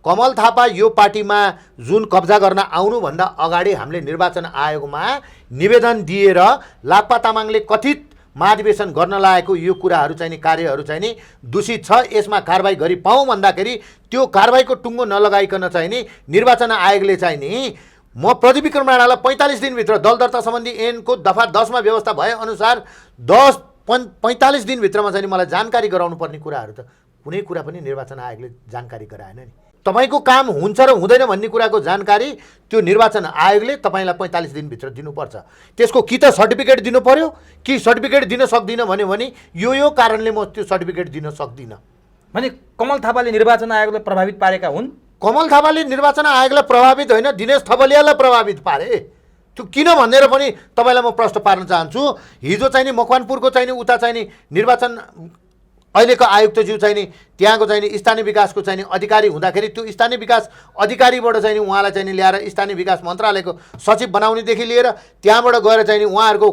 कमल थापा यो पार्टीमा जुन कब्जा गर्न आउनुभन्दा अगाडि हामीले निर्वाचन आयोगमा निवेदन दिएर लाक्पा तामाङले कथित महाधिवेशन गर्न लागेको यो कुराहरू चाहिँ नि कार्यहरू चाहिँ नि दूषित छ, यसमा कारबाही गरी पाऊँ भन्दाखेरि त्यो कारबाहीको टुङ्गो नलगाइकन चाहिँ नि निर्वाचन आयोगले चाहिँ नि म प्रदीप राणालाई 45 दिनभित्र दल दर्ता सम्बन्धी ऐनको दफा 10 मा व्यवस्था भए अनुसार 45 दिनभित्रमा चाहिँ मलाई जानकारी गराउनु पर्ने कुराहरू त कुनै कुरा पनि निर्वाचन आयोगले जानकारी गराएन नि। तपाईँको काम हुन्छ र हुँदैन भन्ने कुराको जानकारी त्यो निर्वाचन आयोगले तपाईँलाई 45 दिनभित्र दिनुपर्छ। त्यसको कि त सर्टिफिकेट दिनु पर्यो कि सर्टिफिकेट दिन सक्दिनँ भन्यो भने यो कारणले म त्यो सर्टिफिकेट दिन सक्दिनँ भने कमल थापाले निर्वाचन आयोगलाई प्रभावित पारेका हुन्? कमल थापाले निर्वाचन आयोगलाई प्रभावित होइन, दिनेश थपलियालाई प्रभावित पारे। त्यो किन भनेर पनि तपाईँलाई म प्रश्न पार्न चाहन्छु। हिजो चाहिँ नि मकवानपुरको चाहिँ नि उता चाहिँ नि निर्वाचन अहिलेको आयुक्तज्यू चाहिँ नि त्यहाँको चाहिँ नि स्थानीय विकासको चाहिँ नि अधिकारी हुँदाखेरि त्यो स्थानीय विकास अधिकारीबाट चाहिँ नि उहाँलाई चाहिँ नि ल्याएर स्थानीय विकास मन्त्रालयको सचिव बनाउनेदेखि लिएर त्यहाँबाट गएर चाहिँ नि उहाँहरूको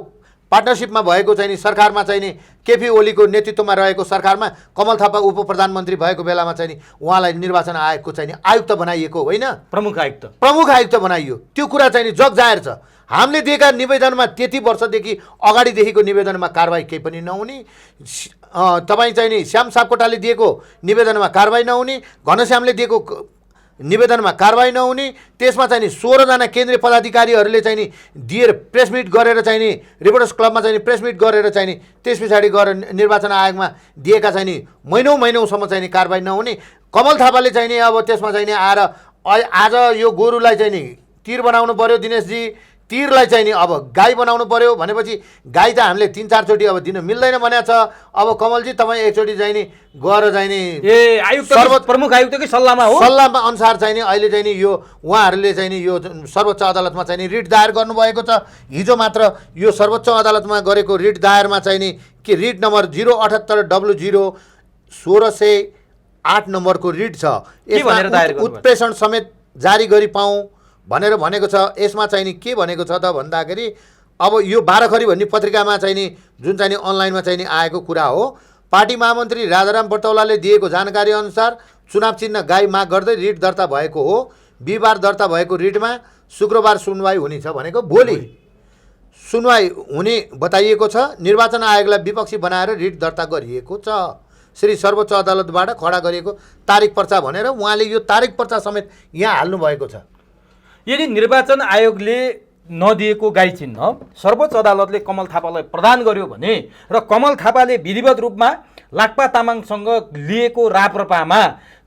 पार्टनरसिपमा भएको चाहिँ नि सरकारमा चाहिँ नि केपी ओलीको नेतृत्वमा रहेको सरकारमा कमल थापा उप प्रधानमन्त्री भएको बेलामा चाहिँ नि उहाँलाई निर्वाचन आयोगको चाहिँ नि आयुक्त बनाइएको होइन, प्रमुख आयुक्त बनाइयो। त्यो कुरा चाहिँ नि जग जाहेर छ। हामीले दिएका निवेदनमा त्यति वर्षदेखि अगाडिदेखिको निवेदनमा कारबाही केही पनि नहुने, तपाईँ चाहिँ नि श्याम सापकोटाले दिएको निवेदनमा कारबाही नहुने, घनश्यामले दिएको निवेदनमा कारबाही नहुने, त्यसमा चाहिँ नि 16 जना केन्द्रीय पदाधिकारीहरूले चाहिँ नि दिएर प्रेस मिट गरेर चाहिँ नि रिपोर्टर्स क्लबमा चाहिँ नि प्रेस मिट गरेर चाहिँ नि त्यस पछाडि गएर निर्वाचन आयोगमा दिएका चाहिँ नि महिनौसम्म चाहिँ नि कारबाही नहुने। कमल थापाले चाहिँ नि अब त्यसमा चाहिँ नि आएर आज यो गोरुलाई चाहिँ नि तीर बनाउनु पर्यो दिनेशजी, तीरलाई चाहिँ नि अब गाई बनाउनु पर्यो भनेपछि गाई त हामीले 3-4 चोटि अब दिन मिल्दैन भनेको छ। अब कमलजी तपाईँ एकचोटि चाहिँ नि गएर चाहिँ नि आयुक्त प्रमुख आयुक्तकै सल्लाहमा हो, सल्लाहमा अनुसार चाहिँ नि अहिले चाहिँ नि यो उहाँहरूले चाहिँ नि यो सर्वोच्च अदालतमा चाहिँ नि रिट दायर गर्नुभएको छ। हिजो मात्र यो सर्वोच्च अदालतमा गरेको रिट दायरमा चाहिँ नि के रिट नम्बर 078W0 1608 नम्बरको रिट छ। यसमा उत्प्रेषण समेत जारी गरी पाऊँ भनेर भनेको छ। यसमा चाहिँ नि के भनेको छ त भन्दाखेरि अब यो 12 खरी भन्ने पत्रिकामा चाहिँ नि जुन चाहिँ नि अनलाइनमा चाहिँ नि आएको कुरा हो, पार्टी महामन्त्री राजाराम बर्तौलाले दिएको जानकारी अनुसार चुनाव चिन्ह गाई माग गर्दै रिट दर्ता भएको हो। बिहिबार दर्ता भएको रिटमा शुक्रबार सुनवाई हुनेछ भनेको भोलि सुनवाई हुने बताइएको छ। निर्वाचन आयोगलाई विपक्षी बनाएर रिट दर्ता गरिएको छ। श्री सर्वोच्च अदालतबाट खडा गरिएको तारिक पर्चा भनेर उहाँले यो तारिक पर्चा समेत यहाँ हाल्नु भएको छ। यदि निर्वाचन आयोगले नदिएको गाई चिन्ह सर्वोच्च अदालतले कमल थापालाई प्रदान गर्यो भने र कमल थापाले विधिवत रूपमा लाक्पा तामाङसँग लिएको राप्रपामा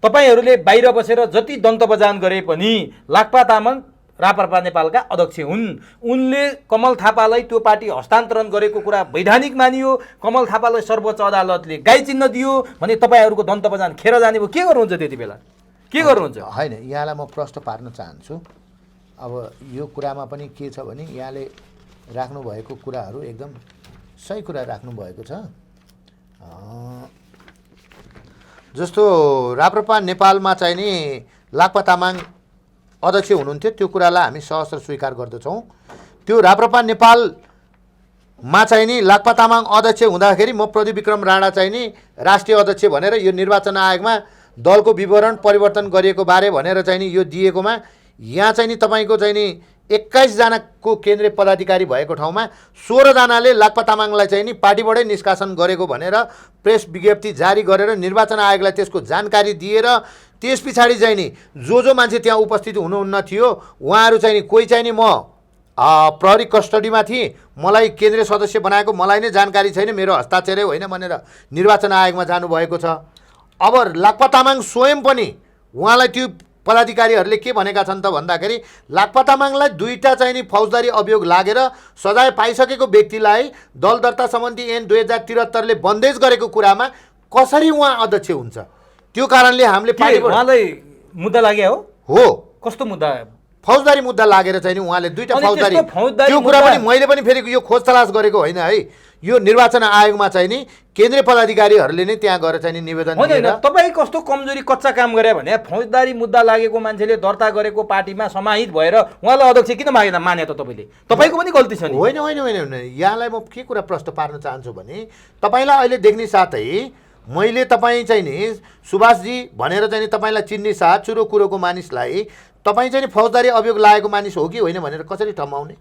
तपाईहरूले बाहिर बसेर जति दन्त बजान गरे पनि लाक्पा तामाङ राप्रपा नेपालका अध्यक्ष हुन्। उनले कमल थापालाई त्यो पार्टी हस्तान्तरण गरेको कुरा वैधानिक मानियो। कमल थापालाई सर्वोच्च अदालतले गाई चिन्ह दियो भने तपाईँहरूको दन्त बजान खेर जाने भयो। के गर्नुहुन्छ त्यति बेला? के गर्नुहुन्छ? होइन, यहाँलाई म प्रश्न पार्न चाहन्छु। अब यो कुरामा पनि के छ भने यहाँले राख्नुभएको कुराहरू एकदम सही कुरा राख्नुभएको छ। जस्तो राप्रपा नेपालमा चाहिँ नि लाक्पा तामाङ अध्यक्ष हुनुहुन्थ्यो, त्यो कुरालाई हामी सहस्र स्वीकार गर्दछौँ। त्यो राप्रपा नेपालमा चाहिँ नि लाक्पा तामाङ अध्यक्ष हुँदाखेरि म प्रदीप विक्रम राणा चाहिँ नि राष्ट्रिय अध्यक्ष भनेर यो निर्वाचन आयोगमा दलको विवरण परिवर्तन गरिएको बारे भनेर चाहिँ नि यो दिएकोमा यहाँ चाहिँ नि तपाईँको चाहिँ नि 21 जनाको केन्द्रीय पदाधिकारी भएको ठाउँमा 16 जनाले लाक्पा तामाङलाई चाहिँ नि पार्टीबाटै निष्कासन गरेको भनेर प्रेस विज्ञप्ति जारी गरेर निर्वाचन आयोगलाई त्यसको जानकारी दिएर त्यस पछाडि चाहिँ नि जो मान्छे त्यहाँ उपस्थित हुनुहुन्न थियो उहाँहरू चाहिँ नि कोही चाहिँ नि म प्रहरी कस्टडीमा थिएँ, मलाई केन्द्रीय सदस्य बनाएको मलाई नै जानकारी छैन, मेरो हस्ताक्षरै होइन भनेर निर्वाचन आयोगमा जानुभएको छ। अब लाक्पा तामाङ स्वयं पनि उहाँलाई त्यो पदाधिकारीहरूले के भनेका छन् त भन्दाखेरि लाक्पा तामाङलाई 2टा चाहिँ नि फौजदारी अभियोग लागेर सजाय पाइसकेको व्यक्तिलाई दल दर्ता सम्बन्धी ऐन 2073 ले बन्देज गरेको कुरामा कसरी उहाँ अध्यक्ष हुन्छ? त्यो कारणले हामीले उहाँलाई मुद्दा लाग्यो हो। कस्तो मुद्दा? फौजदारी मुद्दा लागेर चाहिँ नि उहाँले दुईटा अनि फौजदारी, त्यस्तो फौजदारी त्यो कुरा मुद्दा- पनि मैले पनि फेरि यो खोज तलास गरेको होइन है। यो निर्वाचन आयोगमा चाहिँ नि केन्द्रीय पदाधिकारीहरूले नै त्यहाँ गएर चाहिँ नि निवेदन होइन होइन, दिएर तपाईँ कस्तो कमजोरी कच्चा काम गरे भने फौजदारी मुद्दा लागेको मान्छेले दर्ता गरेको पार्टीमा समाहित भएर उहाँलाई अध्यक्ष किन माने त तपाईँले? तपाईँको पनि गल्ती छ नि। होइन होइन होइन होइन, यहाँलाई म के कुरा प्रश्न पार्न चाहन्छु भने तपाईँलाई अहिले देख्ने साथै मैले तपाईँ चाहिँ नि सुभाषजी भनेर चाहिँ नि तपाईँलाई चिन्ने साथ चुरो कुरोको मानिसलाई तपाईँ चाहिँ नि फौजदारी अभियोग लागेको मानिस हो कि होइन भनेर कसरी ठम्माउने?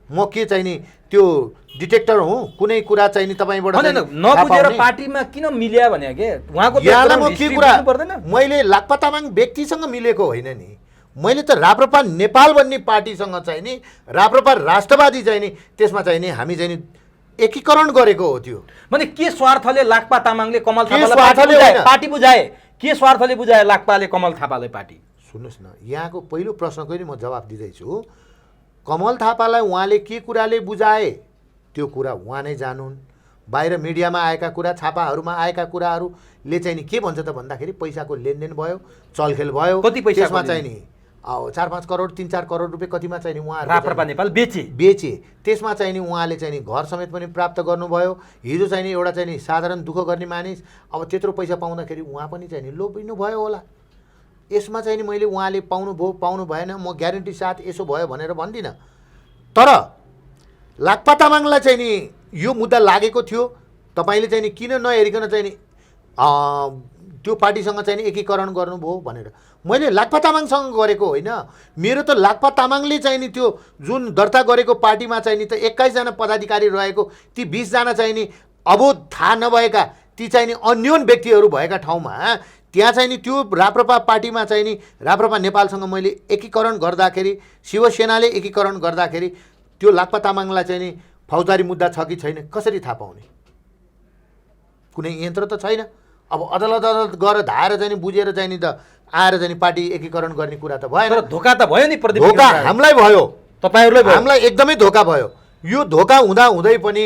म के चाहिँ नि त्यो डिटेक्टर हुँ? कुनै कुरा चाहिँ नि तपाईँबाट होइन, चाहिँ नि नबुझेर थाहा पाउने? पार्टीमा किन मिल्या भने के उहाँको यहाँलाई म background के history कुरा, बुझ्नु पर्दैन? मैले लाक्पा तामाङ व्यक्तिसँग मिलेको होइन नि, मैले त राप्रपा नेपाल भन्ने पार्टीसँग चाहिँ नि राप्रपा राष्ट्रवादी चाहिँ नि त्यसमा चाहिँ नि हामी चाहिँ नि एकीकरण गरेको हो। त्यो भने के स्वार्थले लाक्पा तामाङले कमल के थापालाई स्वार्थले होइन? पार्टी बुझाए? के स्वार्थले बुझाए लाक्पाले कमल थापालाई पार्टी? सुन्नुहोस् न, यहाँको पहिलो प्रश्नको नि म जवाब दिँदैछु। कमल थापालाई उहाँले के कुराले बुझाए त्यो कुरा उहाँ नै जानुन्। बाहिर मिडियामा आएका कुरा, छापाहरूमा आएका कुराहरूले चाहिँ नि के भन्छ त भन्दाखेरि पैसाको लेनदेन भयो, चलखेल भयो। कति पैसाको त्यसमा चाहिँ नि 4-5 करोड 3-4 करोड रुपियाँ कतिमा चाहिँ नि उहाँहरू राप्रपा नेपाल बेचे। त्यसमा चाहिँ नि उहाँले चाहिँ नि घर समेत पनि प्राप्त गर्नुभयो। हिजो चाहिँ नि एउटा चाहिँ नि साधारण दुःख गर्ने मानिस अब त्यत्रो पैसा पाउँदाखेरि उहाँ पनि चाहिँ नि लोभिनु भयो होला। यसमा चाहिँ नि मैले उहाँले पाउनु भएन, म ग्यारेन्टी साथ यसो भयो भनेर भन्दिनँ। तर लाक्पा तामाङलाई चाहिँ नि यो मुद्दा लागेको थियो, तपाईँले चाहिँ नि किन नहेरिकन चाहिँ नि त्यो पार्टीसँग चाहिँ नि एकीकरण गर्नुभयो भनेर मैले लाक्पा तामाङसँग गरेको होइन। मेरो त लाक्पा तामाङले चाहिँ नि त्यो जुन दर्ता गरेको पार्टीमा चाहिँ नि त 21 जना पदाधिकारी रहेको, ती 20 जना चाहिँ नि अबोध थाहा नभएका ती चाहिँ नि अन्योन व्यक्तिहरू भएका ठाउँमा त्यहाँ चाहिँ नि त्यो राप्रपा पार्टीमा चाहिँ नि राप्रपा नेपालसँग मैले एकीकरण गर्दाखेरि, शिवसेनाले एकीकरण गर्दाखेरि त्यो लाक्पा तामाङलाई चाहिँ नि फौजदारी मुद्दा छ कि छैन कसरी थाहा पाउने? कुनै यन्त्र त छैन। अब अदालत गएर धाएर चाहिँ नि बुझेर चाहिँ नि त आएर चाहिँ नि पार्टी एकीकरण गर्ने कुरा त भएन। तर धोका त भयो नि प्रदीप धोका विक्रम राय। हामीलाई भयो, तपाईहरुलाई भयो। हामीलाई एकदमै धोका भयो। यो धोका हुँदा हुँदै पनि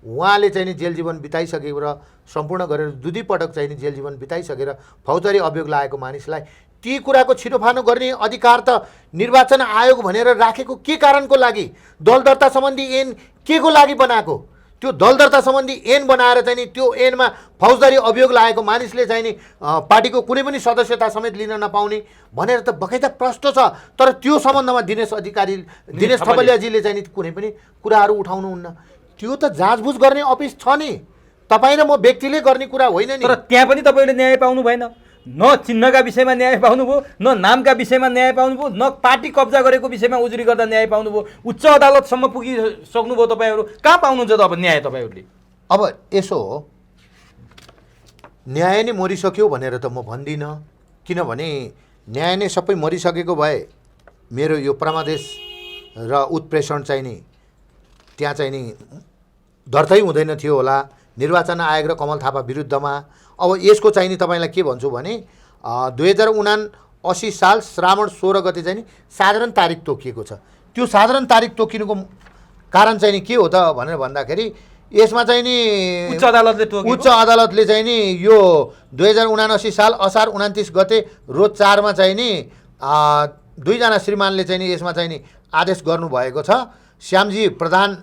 उहाँले चाहिँ नि जेल जीवन बिताइसकेर सम्पूर्ण गरेर 2 पटक चाहिँ नि जेल जीवन बिताइसकेर फौजदारी अभियोग लागेको मानिसलाई ती कुराको छिटोफानो गर्ने अधिकार त निर्वाचन आयोग भनेर राखेको के कारणको लागि? दल दर्ता सम्बन्धी ऐन के को लागि बनाएको? त्यो दल दर्ता सम्बन्धी ऐन बनाएर चाहिँ नि त्यो ऐनमा फौजदारी अभियोग लागेको मानिसले चाहिँ नि पार्टीको कुनै पनि सदस्यता समेत लिन नपाउने भनेर त बकैता प्रश्न छ। तर त्यो सम्बन्धमा दिनेश थपलियाजीले चाहिँ नि कुनै पनि कुराहरू उठाउनुहुन्न। त्यो त जाँचबुझ गर्ने अफिस छ नि, तपाईँ र म व्यक्तिले गर्ने कुरा होइन नि। तर त्यहाँ पनि तपाईँले न्याय पाउनु भएन। न चिन्हका विषयमा न्याय पाउनुभयो, न नामका विषयमा न्याय पाउनुभयो, न पार्टी कब्जा गरेको विषयमा उजुरी गर्दा न्याय पाउनुभयो। उच्च अदालतसम्म पुगिसक्नुभयो तपाईँहरू। कहाँ पाउनुहुन्छ त अब न्याय तपाईँहरूले? अब यसो हो, न्याय नै मरिसक्यो भनेर त म भन्दिनँ, किनभने न्याय नै सबै मरिसकेको भए मेरो यो परमादेश र उत्प्रेषण चाहिँ नि त्यहाँ चाहिँ नि दर्तै हुँदैन थियो होला निर्वाचन आयोग र कमल थापा विरुद्धमा। अब यसको चाहिँ नि तपाईँलाई के भन्छु भने 2079 साल श्रावण 16 गते चाहिँ नि साधारण तारिक तोकिएको छ। त्यो साधारण तारिक तोकिनुको कारण चाहिँ नि के हो त भनेर भन्दाखेरि यसमा चाहिँ नि उच्च अदालतले चाहिँ नि यो 2079 साल असार 29 गते रोज 4 मा चाहिँ नि 2 जना श्रीमानले चाहिँ नि यसमा चाहिँ नि आदेश गर्नुभएको छ। श्यामजी प्रधान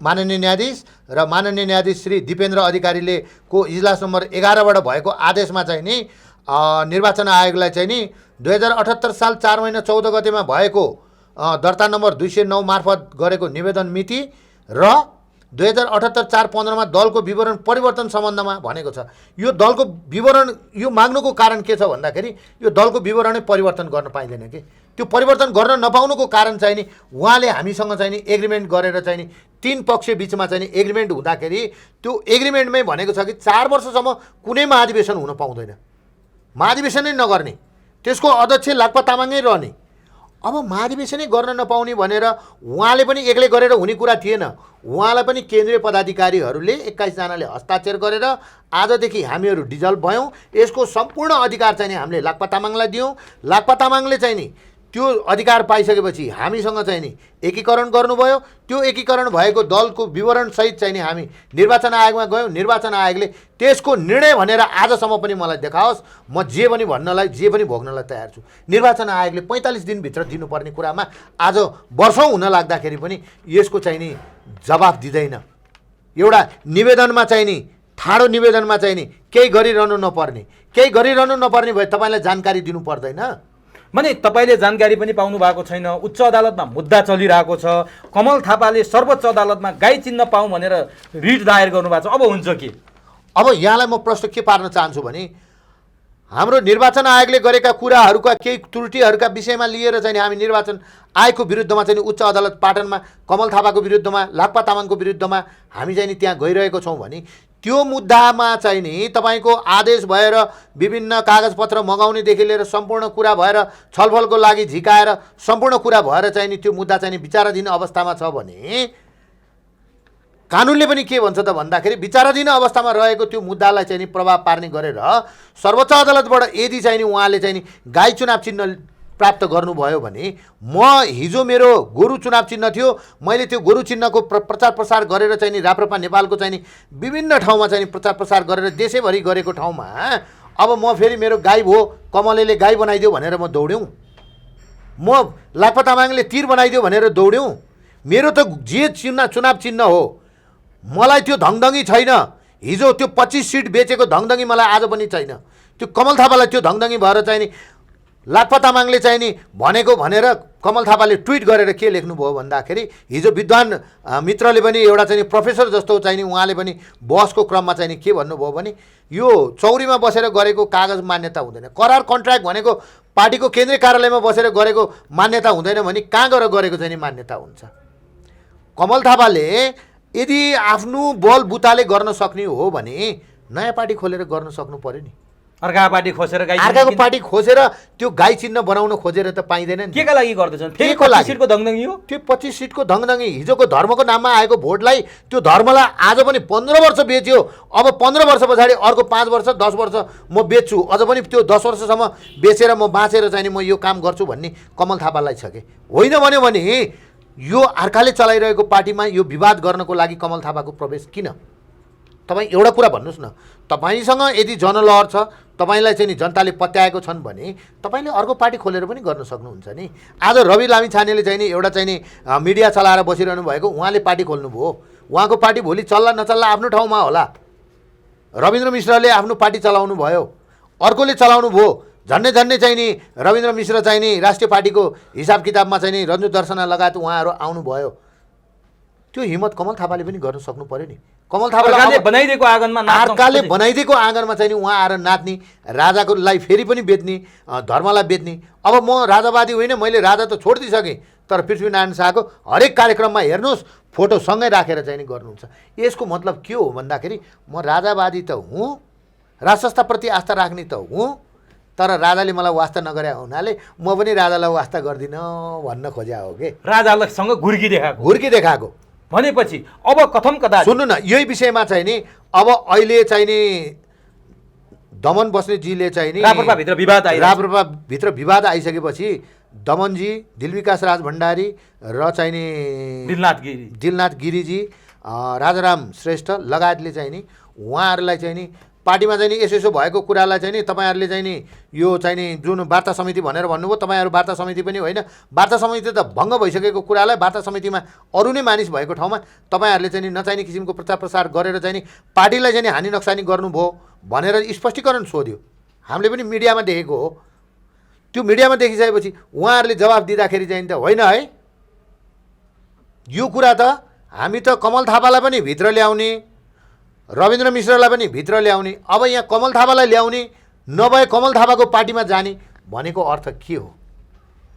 माननीय न्यायाधीश र माननीय न्यायाधीश श्री दिपेन्द्र अधिकारीले को इजलास नम्बर 11 बाट भएको आदेशमा चाहिँ नि निर्वाचन आयोगलाई चाहिँ नि 2078 साल 4 महिना 14 गतेमा भएको दर्ता नम्बर 209 मार्फत गरेको निवेदन मिति र 2078 4 15 मा दलको विवरण परिवर्तन सम्बन्धमा भनेको छ। यो दलको विवरण यो माग्नुको कारण के छ भन्दाखेरि यो दलको विवरणै परिवर्तन गर्न पाइँदैन के। त्यो परिवर्तन गर्न नपाउनुको कारण चाहिँ नि उहाँले हामीसँग चाहिँ नि एग्रिमेन्ट गरेर चाहिँ नि 3 पक्ष बीचमा चाहिँ नि एग्रिमेन्ट हुँदाखेरि त्यो एग्रिमेन्टमै भनेको छ कि 4 वर्षसम्म कुनै महाधिवेशन हुन पाउँदैन, महाधिवेशनै नगर्ने, त्यसको अध्यक्ष लाक्पा तामाङै रहने। अब महाधिवेशनै गर्न नपाउने भनेर उहाँले पनि एक्लै गरेर हुने कुरा थिएन। उहाँलाई पनि केन्द्रीय पदाधिकारीहरूले 21 जनाले हस्ताक्षर गरेर आजदेखि हामीहरू डिजल्भ भयौँ, यसको सम्पूर्ण अधिकार चाहिँ नि हामीले लाक्पा तामाङलाई दियौँ। लाक्पा तामाङले चाहिँ नि त्यो अधिकार पाइसकेपछि हामीसँग चाहिँ नि एकीकरण गर्नुभयो। त्यो एकीकरण भएको दलको विवरणसहित चाहिँ नि हामी निर्वाचन आयोगमा गयौँ। निर्वाचन आयोगले त्यसको निर्णय भनेर आजसम्म पनि मलाई देखाओस्, म जे पनि भन्नलाई जे पनि भोग्नलाई तयार छु। निर्वाचन आयोगले 45 दिनभित्र दिनुपर्ने कुरामा आज वर्षौँ हुन लाग्दाखेरि पनि यसको चाहिँ नि जवाफ दिँदैन। एउटा निवेदनमा चाहिँ नि ठाडो निवेदनमा चाहिँ नि केही गरिरहनु नपर्ने भए तपाईँलाई जानकारी दिनु पर्दैन। भने तपाईँले जानकारी पनि पाउनु भएको छैन। उच्च अदालतमा मुद्दा चलिरहेको छ। कमल थापाले सर्वोच्च अदालतमा गाई चिन्न पाऊँ भनेर रिट दायर गर्नुभएको छ। अब हुन्छ के? अब यहाँलाई म प्रश्न के पार्न चाहन्छु भने हाम्रो निर्वाचन आयोगले गरेका कुराहरूका केही त्रुटिहरूका विषयमा लिएर चाहिँ हामी निर्वाचन आयोगको विरुद्धमा चाहिँ उच्च अदालत पाटनमा कमल थापाको विरुद्धमा लाक्पा तामाङको विरुद्धमा हामी चाहिँ त्यहाँ गइरहेको छौँ भने त्यो मुद्दामा चाहिँ नि तपाईँको आदेश भएर विभिन्न कागजपत्र मगाउनेदेखि लिएर सम्पूर्ण कुरा भएर छलफलको लागि झिकाएर सम्पूर्ण कुरा भएर चाहिँ नि त्यो मुद्दा चाहिँ नि विचाराधीन अवस्थामा छ भने कानुनले पनि के भन्छ त भन्दाखेरि विचाराधीन अवस्थामा रहेको त्यो मुद्दालाई चाहिँ नि प्रभाव पार्ने गरेर सर्वोच्च अदालतबाट यदि चाहिँ नि उहाँले चाहिँ नि गाई चुनाव चिन्ह प्राप्त गर्नुभयो भने म हिजो मेरो गोरु चुनाव चिन्ह थियो, मैले त्यो गोरु चिन्हको प्रचार प्रसार गरेर चाहिँ नि राप्रपा नेपालको चाहिँ नि विभिन्न ठाउँमा चाहिँ प्रचार प्रसार गरेर देशैभरि गरेको ठाउँमा अब म फेरि मेरो गाई भयो कमलेले गाई बनाइदियो भनेर म दौड्यौँ, म लाक्पा तामाङले तीर बनाइदियो भनेर दौड्यौँ। मेरो त जे चुनाव चिन्ह हो मलाई त्यो धङधङी छैन। हिजो त्यो 25 सिट बेचेको धङधङी मलाई आज पनि छैन। त्यो कमल थापालाई त्यो धङधङी भएर चाहिँ नि लाक्पा तामाङले चाहिँ नि भनेको भनेर कमल थापाले ट्विट गरेर के लेख्नुभयो भन्दाखेरि हिजो विद्वान मित्रले पनि एउटा चाहिँ प्रोफेसर जस्तो चाहिँ नि उहाँले पनि बसको क्रममा चाहिँ नि के भन्नुभयो भने यो चौरीमा बसेर गरेको कागज मान्यता हुँदैन। करार कन्ट्र्याक्ट भनेको पार्टीको केन्द्रीय कार्यालयमा बसेर गरेको मान्यता हुँदैन भने कहाँ गएर गरेको चाहिँ नि मान्यता हुन्छ। कमल थापाले यदि आफ्नो बल बुताले गर्न सक्ने हो भने नयाँ पार्टी खोलेर गर्न सक्नु पर्यो नि। अर्का पार्टी खोसेर अर्काको पार्टी खोसेर त्यो गाई चिन्ह बनाउन खोजेर त पाइँदैन नि। केका लागि गर्दैछन्? फेरि 25 सिटको धङधङी हो। त्यो 25 सिटको धङधङी हिजोको धर्मको नाममा आएको भोटलाई त्यो धर्मलाई आज पनि 15 वर्ष बेच्यो। अब 15 वर्ष पछाडि अर्को 5 वर्ष 10 वर्ष म बेच्छु, अझ पनि त्यो 10 वर्षसम्म बेचेर म बाँचेर चाहिँ म यो काम गर्छु भन्ने कमल थापालाई छ कि होइन भन्यो भने यो अर्काले चलाइरहेको पार्टीमा यो विवाद गर्नको लागि कमल थापाको प्रवेश किन? तपाईँ एउटा कुरा भन्नुहोस् न, तपाईँसँग यदि जनलहर छ, तपाईँलाई चाहिँ नि जनताले पत्याएको छन् भने तपाईँले अर्को पार्टी खोलेर पनि गर्न सक्नुहुन्छ नि। आज रवि लामिछानेले चाहिँ नि एउटा चाहिँ नि मिडिया चलाएर बसिरहनु भएको, उहाँले पार्टी खोल्नुभयो। उहाँको पार्टी भोलि चल्ला नचल्ला आफ्नो ठाउँमा होला। रविन्द्र मिश्रले आफ्नो पार्टी चलाउनु भयो, अर्कोले चलाउनु भयो। झन्डै चाहिँ नि रविन्द्र मिश्र चाहिँ नि राष्ट्रिय पार्टीको हिसाब किताबमा चाहिँ नि रञ्जु दर्शना लगायत उहाँहरू आउनुभयो। त्यो हिम्मत कमल थापाले पनि गर्न सक्नु पर्यो नि। कमल थापाले बनाइदिएको आँगनमा अर्काले बनाइदिएको आँगनमा चाहिँ नि उहाँ आएर नाच्ने, राजाको लाई फेरि पनि बेच्ने, धर्मलाई बेच्ने। अब म राजावादी होइन, मैले राजा त छोडिदिइसकेँ, तर पृथ्वीनारायण शाहको हरेक कार्यक्रममा हेर्नुहोस् फोटो सँगै राखेर चाहिँ नि गर्नुहुन्छ। यसको मतलब के हो भन्दाखेरि म राजावादी त हुँ, राजसंस्थाप्रति आस्था राख्ने त हुँ, तर राजाले मलाई वास्ता नगरे हुनाले म पनि राजालाई वास्ता गर्दिनँ भन्न खोज्या हो कि। राजासँग घुर्की देखाएको भनेपछि अब कथम कदा सुन्नु न, यही विषयमा चाहिँ नि अब अहिले चाहिँ नि दमन बस्नेतजीले चाहिँ नि राप्रपाभित्र विवाद आइसकेपछि दमनजी, दिलविकास राज भण्डारी र चाहिँ नि दिलनाथ गिरीजी, राजाराम श्रेष्ठ लगायतले चाहिँ नि उहाँहरूलाई चाहिँ नि पार्टीमा चाहिँ नि यसो भएको कुरालाई चाहिँ नि तपाईँहरूले चाहिँ नि यो चाहिँ नि जुन वार्ता समिति भनेर भन्नुभयो, तपाईँहरू वार्ता समिति पनि होइन, वार्ता समिति त भङ्ग भइसकेको कुरालाई वार्ता समितिमा अरू नै मानिस भएको ठाउँमा तपाईँहरूले चाहिँ नि नचाहिने किसिमको प्रचार प्रसार गरेर चाहिँ नि पार्टीलाई चाहिँ नि हानि नोक्सानी गर्नुभयो भनेर स्पष्टीकरण सोध्यो। हामीले पनि मिडियामा देखेको हो। त्यो मिडियामा देखिसकेपछि उहाँहरूले जवाफ दिँदाखेरि चाहिँ त होइन है, यो कुरा त हामी त कमल थापालाई पनि भित्र ल्याउने, रविन्द्र मिश्रलाई पनि भित्र ल्याउने, अब यहाँ कमल थापालाई ल्याउने नभए कमल थापाको पार्टीमा जाने भनेको अर्थ के हो?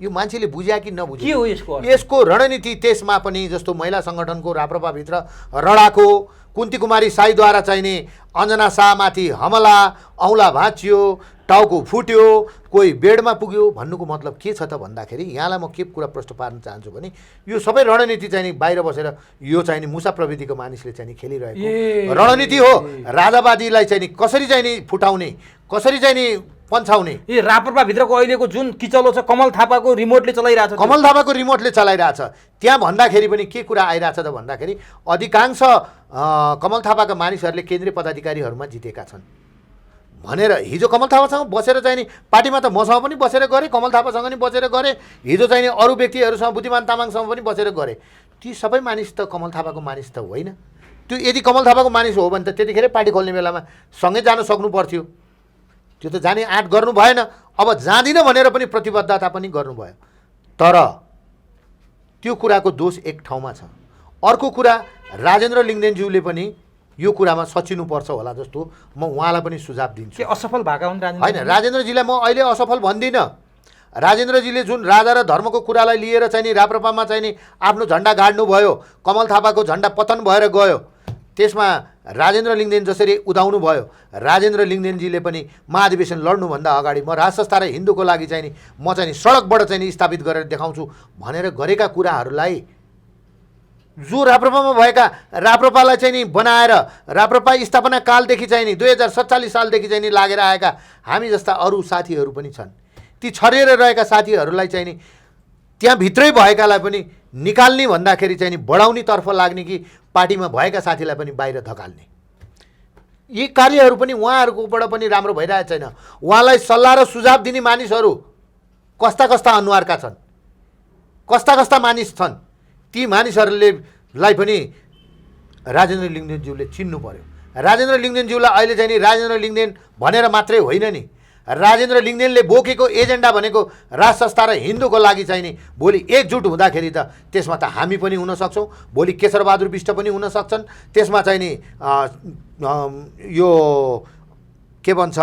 यो मान्छेले बुझ्या कि नबुझ्या? के हो यसको रणनीति? त्यसमा पनि जस्तो महिला सङ्गठनको राप्रपाभित्र रडाको कुन्ती कुमारी साईद्वारा चाहिने अञ्जना शाहमाथि हमला, औँला भाँचियो, टाउको फुट्यो, कोही बेडमा पुग्यो भन्नुको मतलब के छ त भन्दाखेरि यहाँलाई म के कुरा प्रश्न पार्न चाहन्छु भने यो सबै रणनीति चाहिँ नि बाहिर बसेर यो चाहिँ नि मुसा प्रविधिको मानिसले चाहिँ नि खेलिरहेको रणनीति हो। राजावादीलाई चाहिँ नि कसरी चाहिँ नि फुटाउने, कसरी चाहिँ नि पन्छाउने। ए राप्रपाभित्रको अहिलेको जुन किचलो छ कमल थापाको रिमोटले चलाइरहेछ। कमल थापाको रिमोटले चलाइरहेछ। त्यहाँ भन्दाखेरि पनि के कुरा आइरहेछ त भन्दाखेरि अधिकांश कमल थापाका मानिसहरूले केन्द्रीय पदाधिकारीहरूमा जितेका छन् भनेर हिजो कमल थापासँग बसेर चाहिँ नि पार्टीमा त मसँग पनि बसेर गरेँ, कमल थापासँग पनि बसेर गरेँ, हिजो चाहिँ नि अरू व्यक्तिहरूसँग बुद्धिमान तामाङसँग पनि बसेर गरेँ। ती सबै मानिस त कमल थापाको मानिस त होइन। त्यो यदि कमल थापाको मानिस हो भने त त्यतिखेरै पार्टी खोल्ने बेलामा सँगै जान सक्नु पर्थ्यो। त्यो त जाने आँट गर्नु भएन। अब जाँदिनँ भनेर पनि प्रतिबद्धता पनि गर्नुभयो। तर त्यो कुराको दोष एक ठाउँमा छ। अर्को कुरा राजेन्द्र लिङ्गदेनज्यूले पनि यो कुरामा सचिनुपर्छ होला जस्तो म उहाँलाई पनि सुझाव दिन्छु। के असफल भएका हुन् राजेन्द्र? होइन, राजेन्द्रजीलाई म अहिले असफल भन्दिनँ। राजेन्द्रजीले जुन राजा र धर्मको कुरालाई लिएर चाहिँ नि राप्रपामा चाहिँ नि आफ्नो झन्डा गाड्नुभयो, कमल थापाको झन्डा पतन भएर गयो, त्यसमा राजेन्द्र लिङ्गदेन जसरी उदाउनु भयो, राजेन्द्र लिङ्गदेनजीले पनि महाधिवेशन लड्नुभन्दा अगाडि म राज संस्था र हिन्दूको लागि चाहिँ नि म चाहिँ नि सडकबाट चाहिँ नि स्थापित गरेर देखाउँछु भनेर गरेका कुराहरूलाई जो राप्रपामा भएका राप्रपालाई चाहिँ नि बनाएर राप्रपा स्थापना कालदेखि चाहिँ नि 2047 सालदेखि चाहिँ नि लागेर आएका हामी जस्ता अरू साथीहरू पनि छन्। ती छरिएर रहेका साथीहरूलाई चाहिँ नि त्यहाँभित्रै भएकालाई पनि निकाल्ने भन्दाखेरि चाहिँ नि बढाउनेतर्फ लाग्ने कि पार्टीमा भएका साथीलाई पनि बाहिर धकाल्ने, यी कार्यहरू पनि उहाँहरूकोबाट पनि राम्रो भइरहेको छैन। उहाँलाई सल्लाह र सुझाव दिने मानिसहरू कस्ता कस्ता अनुहारका छन्, कस्ता कस्ता मानिस छन्, ती मानिसहरूलाई पनि राजेन्द्र लिङ्गदेनज्यूले चिन्नु पर्यो। राजेन्द्र लिङ्गदेनज्यूलाई अहिले चाहिँ नि राजेन्द्र लिङ्गदेन भनेर मात्रै होइन नि, राजेन्द्र लिङ्गदेनले बोकेको एजेन्डा भनेको राज संस्था र हिन्दूको लागि चाहिँ नि भोलि एकजुट हुँदाखेरि त त्यसमा त हामी पनि हुन सक्छौँ, भोलि केशरबहादुर बिष्ट पनि हुन सक्छन्, त्यसमा चाहिँ नि यो के भन्छ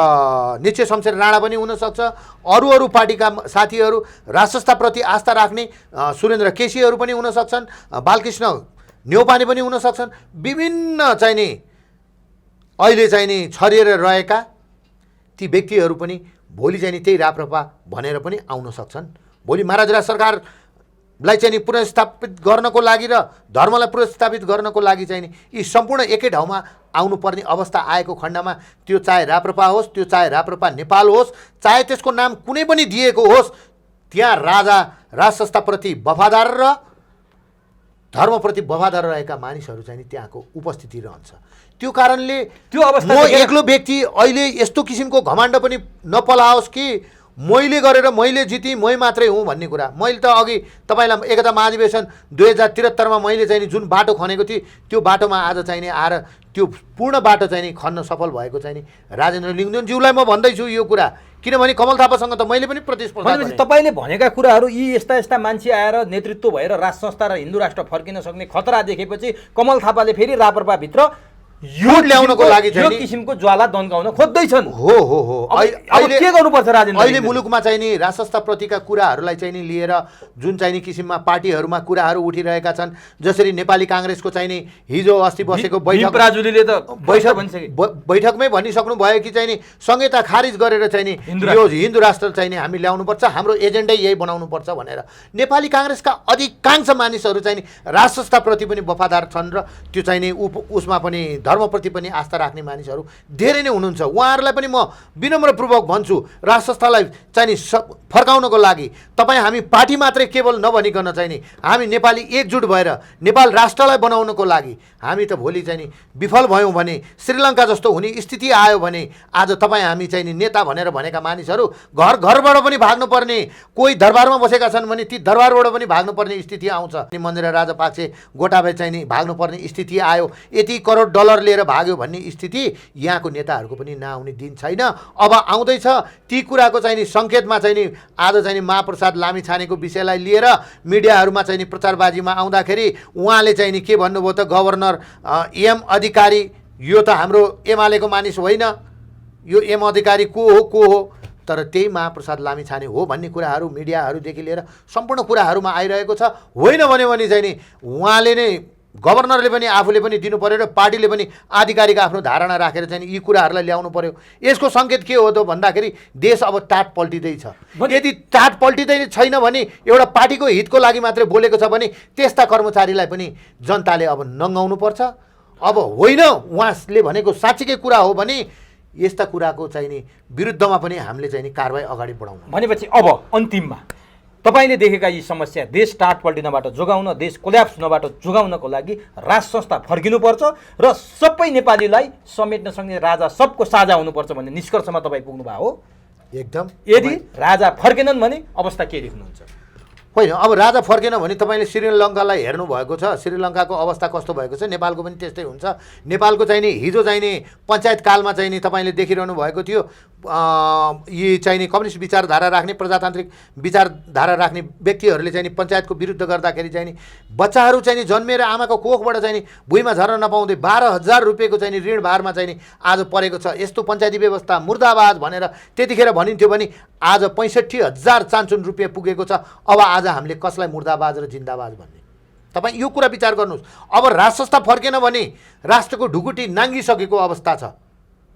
निश्चय शमशेर राणा पनि हुनसक्छ, अरू पार्टीका साथीहरू राज संस्थाप्रति आस्था राख्ने सुरेन्द्र केसीहरू पनि हुन सक्छन्, बालकृष्ण न्यौपाने पनि हुन सक्छन्। विभिन्न चाहिँ नि अहिले चाहिँ नि छरिएर रहेका ती व्यक्तिहरू पनि भोलि चाहिँ नि त्यही राप्रपा भनेर पनि आउन सक्छन्। भोलि महाराज सरकारलाई चाहिँ नि पुनर्स्थापित गर्नको लागि र धर्मलाई पुनर्स्थापित गर्नको लागि चाहिँ नि यी सम्पूर्ण एकै ठाउँमा आउनुपर्ने अवस्था आएको खण्डमा त्यो चाहे राप्रपा होस्, त्यो चाहे राप्रपा नेपाल होस्, चाहे त्यसको नाम कुनै पनि दिएको होस्, त्यहाँ राज संस्थाप्रति वफादार र धर्मप्रति वफादार रहेका मानिसहरू चाहिँ नि त्यहाँको उपस्थिति रहन्छ। त्यो कारणले त्यो अवस्था म एक्लो व्यक्ति अहिले यस्तो किसिमको घमण्ड पनि नपलाओस् कि मैले गरेर मैले जितेँ मै मात्रै हुँ भन्ने कुरा। मैले त अघि तपाईँलाई एकता महाधिवेशन 2073मा मैले चाहिँ नि जुन बाटो खनेको थिएँ त्यो बाटोमा आज चाहिँ नि आएर त्यो पूर्ण बाटो चाहिँ नि खन्न सफल भएको चाहिँ नि राजेन्द्र लिङ्गदेनज्यूलाई म भन्दैछु यो कुरा, किनभने कमल थापासँग त मैले पनि प्रतिस्पर्धा गरेँ। तपाईँले भनेका कुराहरू यी यस्ता यस्ता मान्छे आएर नेतृत्व भएर राज संस्था र हिन्दू राष्ट्र फर्किन सक्ने खतरा देखेपछि कमल थापाले फेरि राप्रपाभित्र यो ल्याउनको लागि यो किसिमको ज्वाला दन्काउन खोज्दैछन्। हो हो हो अहिले के गर्नुपर्छ राजेन्द्र? अहिले मुलुकमा चाहिँ नि राज संस्थाप्रतिका कुराहरूलाई चाहिँ नि लिएर जुन चाहिँ नि किसिममा पार्टीहरूमा कुराहरू उठिरहेका छन्, जसरी नेपाली काङ्ग्रेसको चाहिँ नि हिजो अस्ति बसेको बैठकमै भनिसक्नु भयो कि चाहिँ नि संहिता खारिज गरेर चाहिँ नि यो हिन्दू राष्ट्र चाहिँ नि हामी ल्याउनुपर्छ, हाम्रो एजेन्डै यही बनाउनुपर्छ भनेर नेपाली काङ्ग्रेसका अधिकांश मानिसहरू चाहिँ नि राज संस्थाप्रति पनि वफादार छन् र त्यो चाहिँ नि उसमा पनि धर्मप्रति पनि आस्था राख्ने मानिसहरू धेरै नै हुनुहुन्छ। उहाँहरूलाई पनि म विनम्रपूर्वक भन्छु, राज संस्थालाई चाहिँ नि फर्काउनको लागि तपाईँ हामी पार्टी मात्रै केवल नभनिकन चाहिँ नि हामी नेपाली एकजुट भएर नेपाल राष्ट्रलाई बनाउनको लागि हामी त भोलि चाहिँ नि विफल भयौँ भने श्रीलङ्का जस्तो हुने स्थिति आयो भने आज तपाईँ हामी चाहिँ नि नेता भनेर भनेका मानिसहरू घरबाट पनि भाग्नुपर्ने, कोही दरबारमा बसेका छन् भने ती दरबारबाट पनि भाग्नुपर्ने स्थिति आउँछ। मन्दिर राजापाक्से गोटाबे चाहिँ नि भाग्नुपर्ने स्थिति आयो, यति करोड डलर लिएर भाग्यो भन्ने स्थिति यहाँको नेताहरूको पनि नआउने दिन छैन, अब आउँदैछ। ती कुराको चाहिँ नि सङ्केतमा चाहिँ नि आज चाहिँ नि महाप्रसाद लामिछानेको विषयलाई लिएर मिडियाहरूमा चाहिँ नि प्रचारबाजीमा आउँदाखेरि उहाँले चाहिँ नि के भन्नुभयो त, गभर्नर एम अधिकारी यो त हाम्रो एमालेको मानिस होइन, यो एम अधिकारी को हो, तर त्यही महाप्रसाद लामिछाने हो भन्ने कुराहरू मिडियाहरूदेखि लिएर सम्पूर्ण कुराहरूमा आइरहेको छ। होइन भने चाहिँ नि उहाँले नै गभर्नरले पनि आफूले पनि दिनु पर्यो र पार्टीले पनि आधिकारिक आफ्नो धारणा राखेर चाहिँ यी कुराहरूलाई ल्याउनु पर्यो। यसको सङ्केत के हो त भन्दाखेरि देश अब टाट पल्टिँदैछ। यदि टाट पल्टिँदै छैन भने एउटा पार्टीको हितको लागि मात्रै बोलेको छ भने त्यस्ता कर्मचारीलाई पनि जनताले अब नङ्गाउनु पर्छ। अब होइन उहाँले भनेको साँच्चीकै कुरा हो भने यस्ता कुराको चाहिँ नि विरुद्धमा पनि हामीले चाहिँ नि कारबाही अगाडि बढाउनु। भनेपछि अब अन्तिममा तपाईँले देखेका यी समस्या देश टाट पल्टिनबाट जोगाउन, देश कोल्याप्स हुनबाट जोगाउनको लागि राज संस्था फर्किनुपर्छ र सबै नेपालीलाई समेट्न सक्ने राजा सबको साझा हुनुपर्छ भन्ने निष्कर्षमा तपाईँ पुग्नुभयो हो? एकदम। यदि राजा फर्केनन् भने अवस्था के देख्नुहुन्छ? होइन, अब राजा फर्केन भने तपाईँले श्रीलङ्कालाई हेर्नुभएको छ। श्रीलङ्काको अवस्था कस्तो भएको छ, नेपालको पनि त्यस्तै हुन्छ। नेपालको चाहिँ नि हिजो चाहिँ नि पञ्चायत कालमा चाहिँ नि तपाईँले देखिरहनु भएको थियो, यी चाहिँ नि कम्युनिस्ट विचारधारा राख्ने, प्रजातान्त्रिक विचारधारा राख्ने व्यक्तिहरूले चाहिँ नि पञ्चायतको विरुद्ध गर्दाखेरि चाहिँ नि बच्चाहरू चाहिँ नि जन्मेर आमाको कोखबाट चाहिँ नि भुइँमा झर्न नपाउँदै 12,000 रुपियाँको चाहिँ नि ऋण भारमा चाहिँ नि आज परेको छ। यस्तो पञ्चायती व्यवस्था मुर्दाबाद भनेर त्यतिखेर भनिन्थ्यो भने आज 65,000 चान्चुन रुपियाँ पुगेको छ। अब आज हामीले कसलाई मुर्दाबाद र जिन्दाबाद भन्ने? तपाईँ यो कुरा विचार गर्नुहोस्। अब राज संस्था फर्केन भने राष्ट्रको ढुकुटी नाङ्गिसकेको अवस्था छ।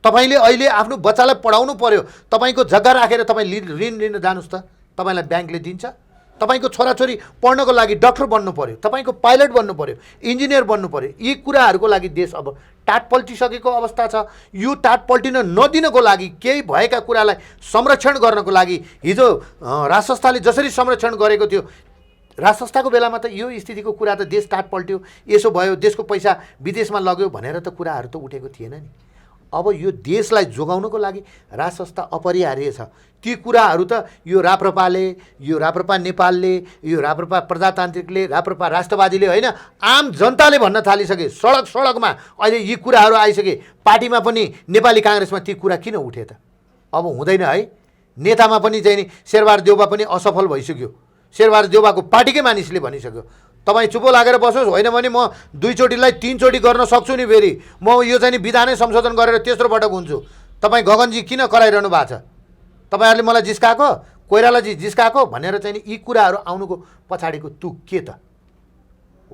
तपाईँले अहिले आफ्नो बच्चालाई पढाउनु पर्यो, तपाईँको जग्गा राखेर तपाईँ ऋण लिन जानुहोस् त, तपाईँलाई ब्याङ्कले दिन्छ। तपाईँको छोराछोरी पढ्नको लागि डक्टर बन्नु पर्यो, तपाईँको पाइलट बन्नु पर्यो, इन्जिनियर बन्नु पर्यो। यी कुराहरूको लागि देश अब टाट पल्टिसकेको अवस्था छ। यो टाट पल्टिन नदिनको लागि, केही भएका कुरालाई संरक्षण गर्नको लागि हिजो राज संस्थाले जसरी संरक्षण गरेको थियो, राज संस्थाको बेलामा त यो स्थितिको कुरा त देश टाट पल्ट्यो, यसो भयो, देशको पैसा विदेशमा लग्यो भनेर त कुराहरू त उठेको थिएन नि। अब यो देशलाई जोगाउनको लागि राज संस्था अपरिहार्य छ। ती कुराहरू त यो राप्रपाले, यो राप्रपा नेपालले, यो राप्रपा प्रजातान्त्रिकले, राप्रपा राष्ट्रवादीले होइन, आम जनताले भन्न थालिसके। सडकमा अहिले यी कुराहरू आइसके। पार्टीमा पनि नेपाली काङ्ग्रेसमा ती कुरा किन उठे त? अब हुँदैन है। नेतामा पनि चाहिँ नि शेरबहादुर देउबा पनि असफल भइसक्यो। शेरबहादुर देउबाको पार्टीकै मानिसले भनिसक्यो, तपाईँ चुपो लागेर बस्नुहोस्, होइन भने म 2 चोटिलाई 3 चोटि गर्न सक्छु नि। फेरि म यो चाहिँ नि विधानै संशोधन गरेर तेस्रो पटक हुन्छु। तपाईँ गगनजी किन कराइरहनु भएको छ? तपाईँहरूले मलाई जिस्काएको, कोइरालाजी जिस्काएको भनेर चाहिँ नि यी कुराहरू आउनुको पछाडिको तुक के त?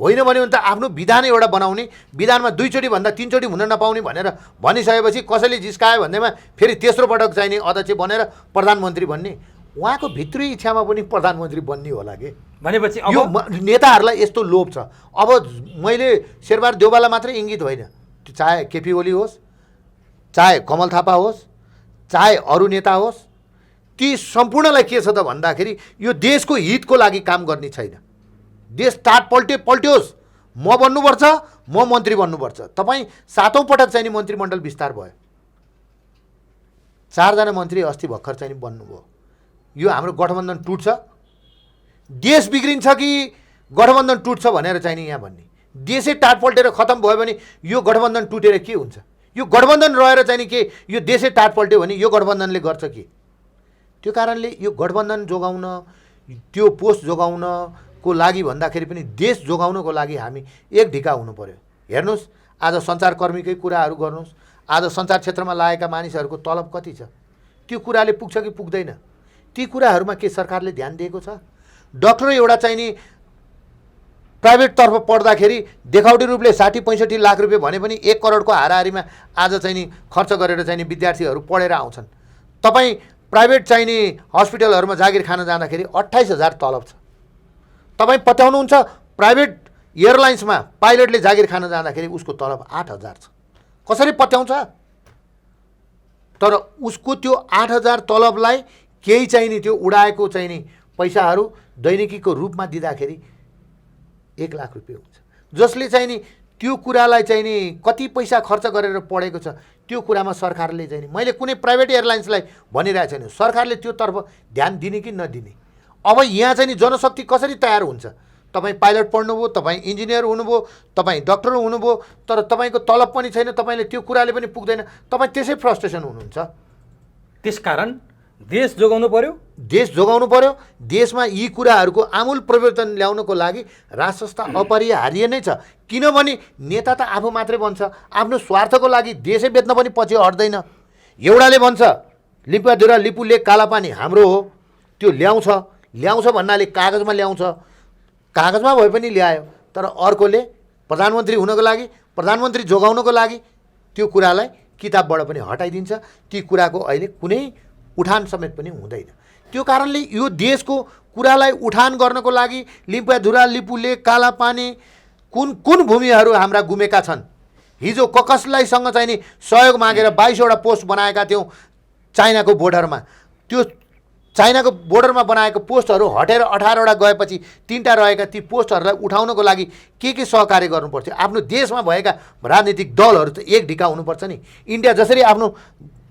होइन भने त आफ्नो विधानै एउटा बनाउने, विधानमा 2 चोटि भन्दा 3 चोटि हुन नपाउने भनेर भनिसकेपछि कसैले जिस्कायो भन्दैमा फेरि तेस्रो पटक चाहिँ नि अध्यक्ष बनेर प्रधानमन्त्री भन्ने, उहाँको भित्री इच्छामा पनि प्रधानमन्त्री बन्ने होला के? भनेपछि यो नेताहरूलाई यस्तो लोभ छ। अब मैले शेरबहादुर देउबालाई मात्रै इङ्गित होइन, चाहे केपी ओली होस्, चाहे कमल थापा होस्, चाहे अरू नेता होस्, ती सम्पूर्णलाई के छ त भन्दाखेरि यो देशको हितको लागि काम गर्ने छैन। देश टाट पल्ट्योस्, म बन्नुपर्छ, म मन्त्री बन्नुपर्छ। तपाईँ 7औं पटक चाहिँ नि मन्त्रीमण्डल विस्तार भयो, 4 जना मन्त्री अस्ति भर्खर चाहिँ नि बन्नुभयो। यो हाम्रो गठबन्धन टुट्छ, देश बिग्रिन्छ कि गठबन्धन टुट्छ भनेर चाहिँ नि यहाँ भन्ने। देशै टाट पल्टेर खतम भयो भने यो गठबन्धन टुटेर के हुन्छ? यो गठबन्धन रहेर चाहिँ नि के यो देशै टाट पल्ट्यो भने यो गठबन्धनले गर्छ के? त्यो कारणले यो गठबन्धन जोगाउन, त्यो पोस्ट जोगाउनको लागि भन्दाखेरि पनि देश जोगाउनको लागि हामी एक ढिका हुनु पर्यो। हेर्नुहोस्, आज सञ्चारकर्मीकै कुराहरू गर्नुहोस्, आज सञ्चार क्षेत्रमा लागेका मानिसहरूको तलब कति छ? त्यो कुराले पुग्छ कि पुग्दैन? ती कुराहरूमा के सरकारले ध्यान दिएको छ? डक्टर एउटा चाहिँ नि प्राइभेटतर्फ पढ्दाखेरि देखाउटी रूपले 60-65 लाख रुपियाँ भने पनि 1 करोडको हाराहारीमा आज चाहिँ नि खर्च गरेर चाहिँ नि विद्यार्थीहरू पढेर आउँछन्। तपाईँ प्राइभेट चाहिँ नि हस्पिटलहरूमा जागिर खान जाँदाखेरि 28,000 तलब छ। तपाईँ पत्याउनुहुन्छ प्राइभेट एयरलाइन्समा पाइलटले जागिर खान जाँदाखेरि उसको तलब 8,000 छ। कसरी पत्याउँछ? तर उसको त्यो 8,000 तलबलाई केही चाहिँ नि त्यो उडाएको चाहिँ नि पैसाहरू दैनिकीको रूपमा दिँदाखेरि 1 लाख रुपियाँ हुन्छ। जसले चाहिँ नि त्यो कुरालाई चाहिँ नि कति पैसा खर्च गरेर पढेको छ त्यो कुरामा सरकारले चाहिँ नि, मैले कुनै प्राइभेट एयरलाइन्सलाई भनिरहेको छैन, सरकारले त्योतर्फ ध्यान दिने कि नदिने। अब यहाँ चाहिँ नि जनशक्ति कसरी तयार हुन्छ? तपाईँ पाइलट पढ्नुभयो, तपाईँ इन्जिनियर हुनुभयो, तपाईँ डक्टर हुनुभयो, तर तपाईँको तलब पनि छैन, तपाईँले त्यो कुराले पनि पुग्दैन, तपाईँ त्यसै फ्रस्ट्रेसन हुनुहुन्छ। त्यसकारण देश जोगाउनु पर्यो, देश जोगाउनु पर्यो। देशमा यी कुराहरूको आमूल परिवर्तन ल्याउनको लागि राज संस्था अपरिहार्य नै छ। किनभने नेता त आफू मात्रै बन्छ, आफ्नो स्वार्थको लागि देशै बेच्न पनि पछि हट्दैन। एउटाले भन्छ लिम्पुवाधुरा लिपु लेक कालापानी हाम्रो हो, त्यो ल्याउँछ भन्नाले कागजमा ल्याउँछ, कागजमा भए पनि ल्यायो, तर अर्कोले प्रधानमन्त्री हुनको लागि, प्रधानमन्त्री जोगाउनको लागि त्यो कुरालाई किताबबाट पनि हटाइदिन्छ। ती कुराको अहिले कुनै उठान समेत पनि हुँदैन। त्यो कारणले यो देशको कुरालाई उठान गर्नको लागि लिम्पुवाधुरा लिपु लेक कालापानी कुन भूमिहरू हाम्रा गुमेका छन्, हिजो कसलाईसँग चाहिँ नि सहयोग मागेर 22वटा पोस्ट बनाएका थियौँ चाइनाको बोर्डरमा। त्यो चाइनाको बोर्डरमा बनाएको पोस्टहरू हटेर 18वटा गएपछि 3टा रहेका ती पोस्टहरूलाई उठाउनको लागि के सहकार्य गर्नुपर्थ्यो? आफ्नो देशमा भएका राजनीतिक दलहरू त एक ढिका हुनुपर्छ नि। इन्डिया जसरी आफ्नो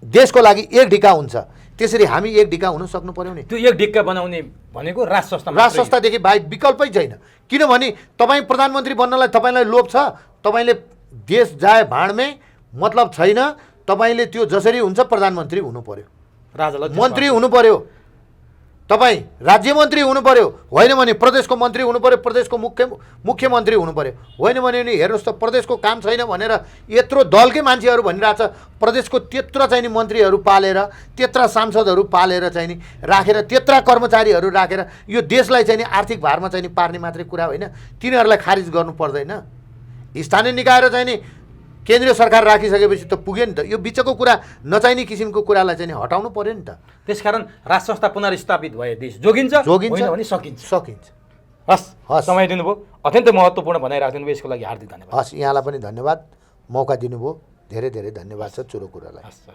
देशको लागि एक ढिका हुन्छ त्यसरी हामी एक ढिका हुन सक्नु पर्यो नि। त्यो एक ढिक्का बनाउने भनेको राज संस्थादेखि बाहेक विकल्पै छैन। किनभने तपाईँ प्रधानमन्त्री बन्नलाई तपाईँलाई लोभ छ, तपाईँले देश जाए भाँडमे मतलब छैन, तपाईँले त्यो जसरी हुन्छ प्रधानमन्त्री हुनु पर्यो, राजालाई मन्त्री हुनु पर्यो, तपाईँ राज्य मन्त्री हुनु पर्यो, होइन भने प्रदेशको मन्त्री हुनु पर्यो, प्रदेशको मुख्यमन्त्री हुनु पर्यो। होइन भने नि हेर्नुहोस् त प्रदेशको काम छैन भनेर यत्रो दलकै मान्छेहरू भनिरहेछ, प्रदेशको त्यत्रा चाहिँ नि मन्त्रीहरू पालेर, त्यत्रा सांसदहरू पालेर चाहिँ नि राखेर, त्यत्रा कर्मचारीहरू राखेर यो देशलाई चाहिँ नि आर्थिक भारमा चाहिँ नि पार्ने मात्रै कुरा होइन, तिनीहरूलाई खारिज गर्नु पर्दैन। स्थानीय निकाय र चाहिँ नि केन्द्रीय सरकार राखिसकेपछि त पुग्यो नि त। यो बिचको कुरा नचाहिने किसिमको कुरालाई चाहिँ नि हटाउनु पर्यो नि त। त्यसकारण राज संस्था पुनर्स्थापित भए देश जोगिन्छ होइन भने सकिन्छ। हस्, समय दिनुभयो, अत्यन्तै महत्त्वपूर्ण भनाइ राखिदिनु भयो, यसको लागि हार्दिक धन्यवाद। हस्, यहाँलाई पनि धन्यवाद, मौका दिनुभयो, धेरै धेरै धन्यवाद छ चुरो कुरालाई।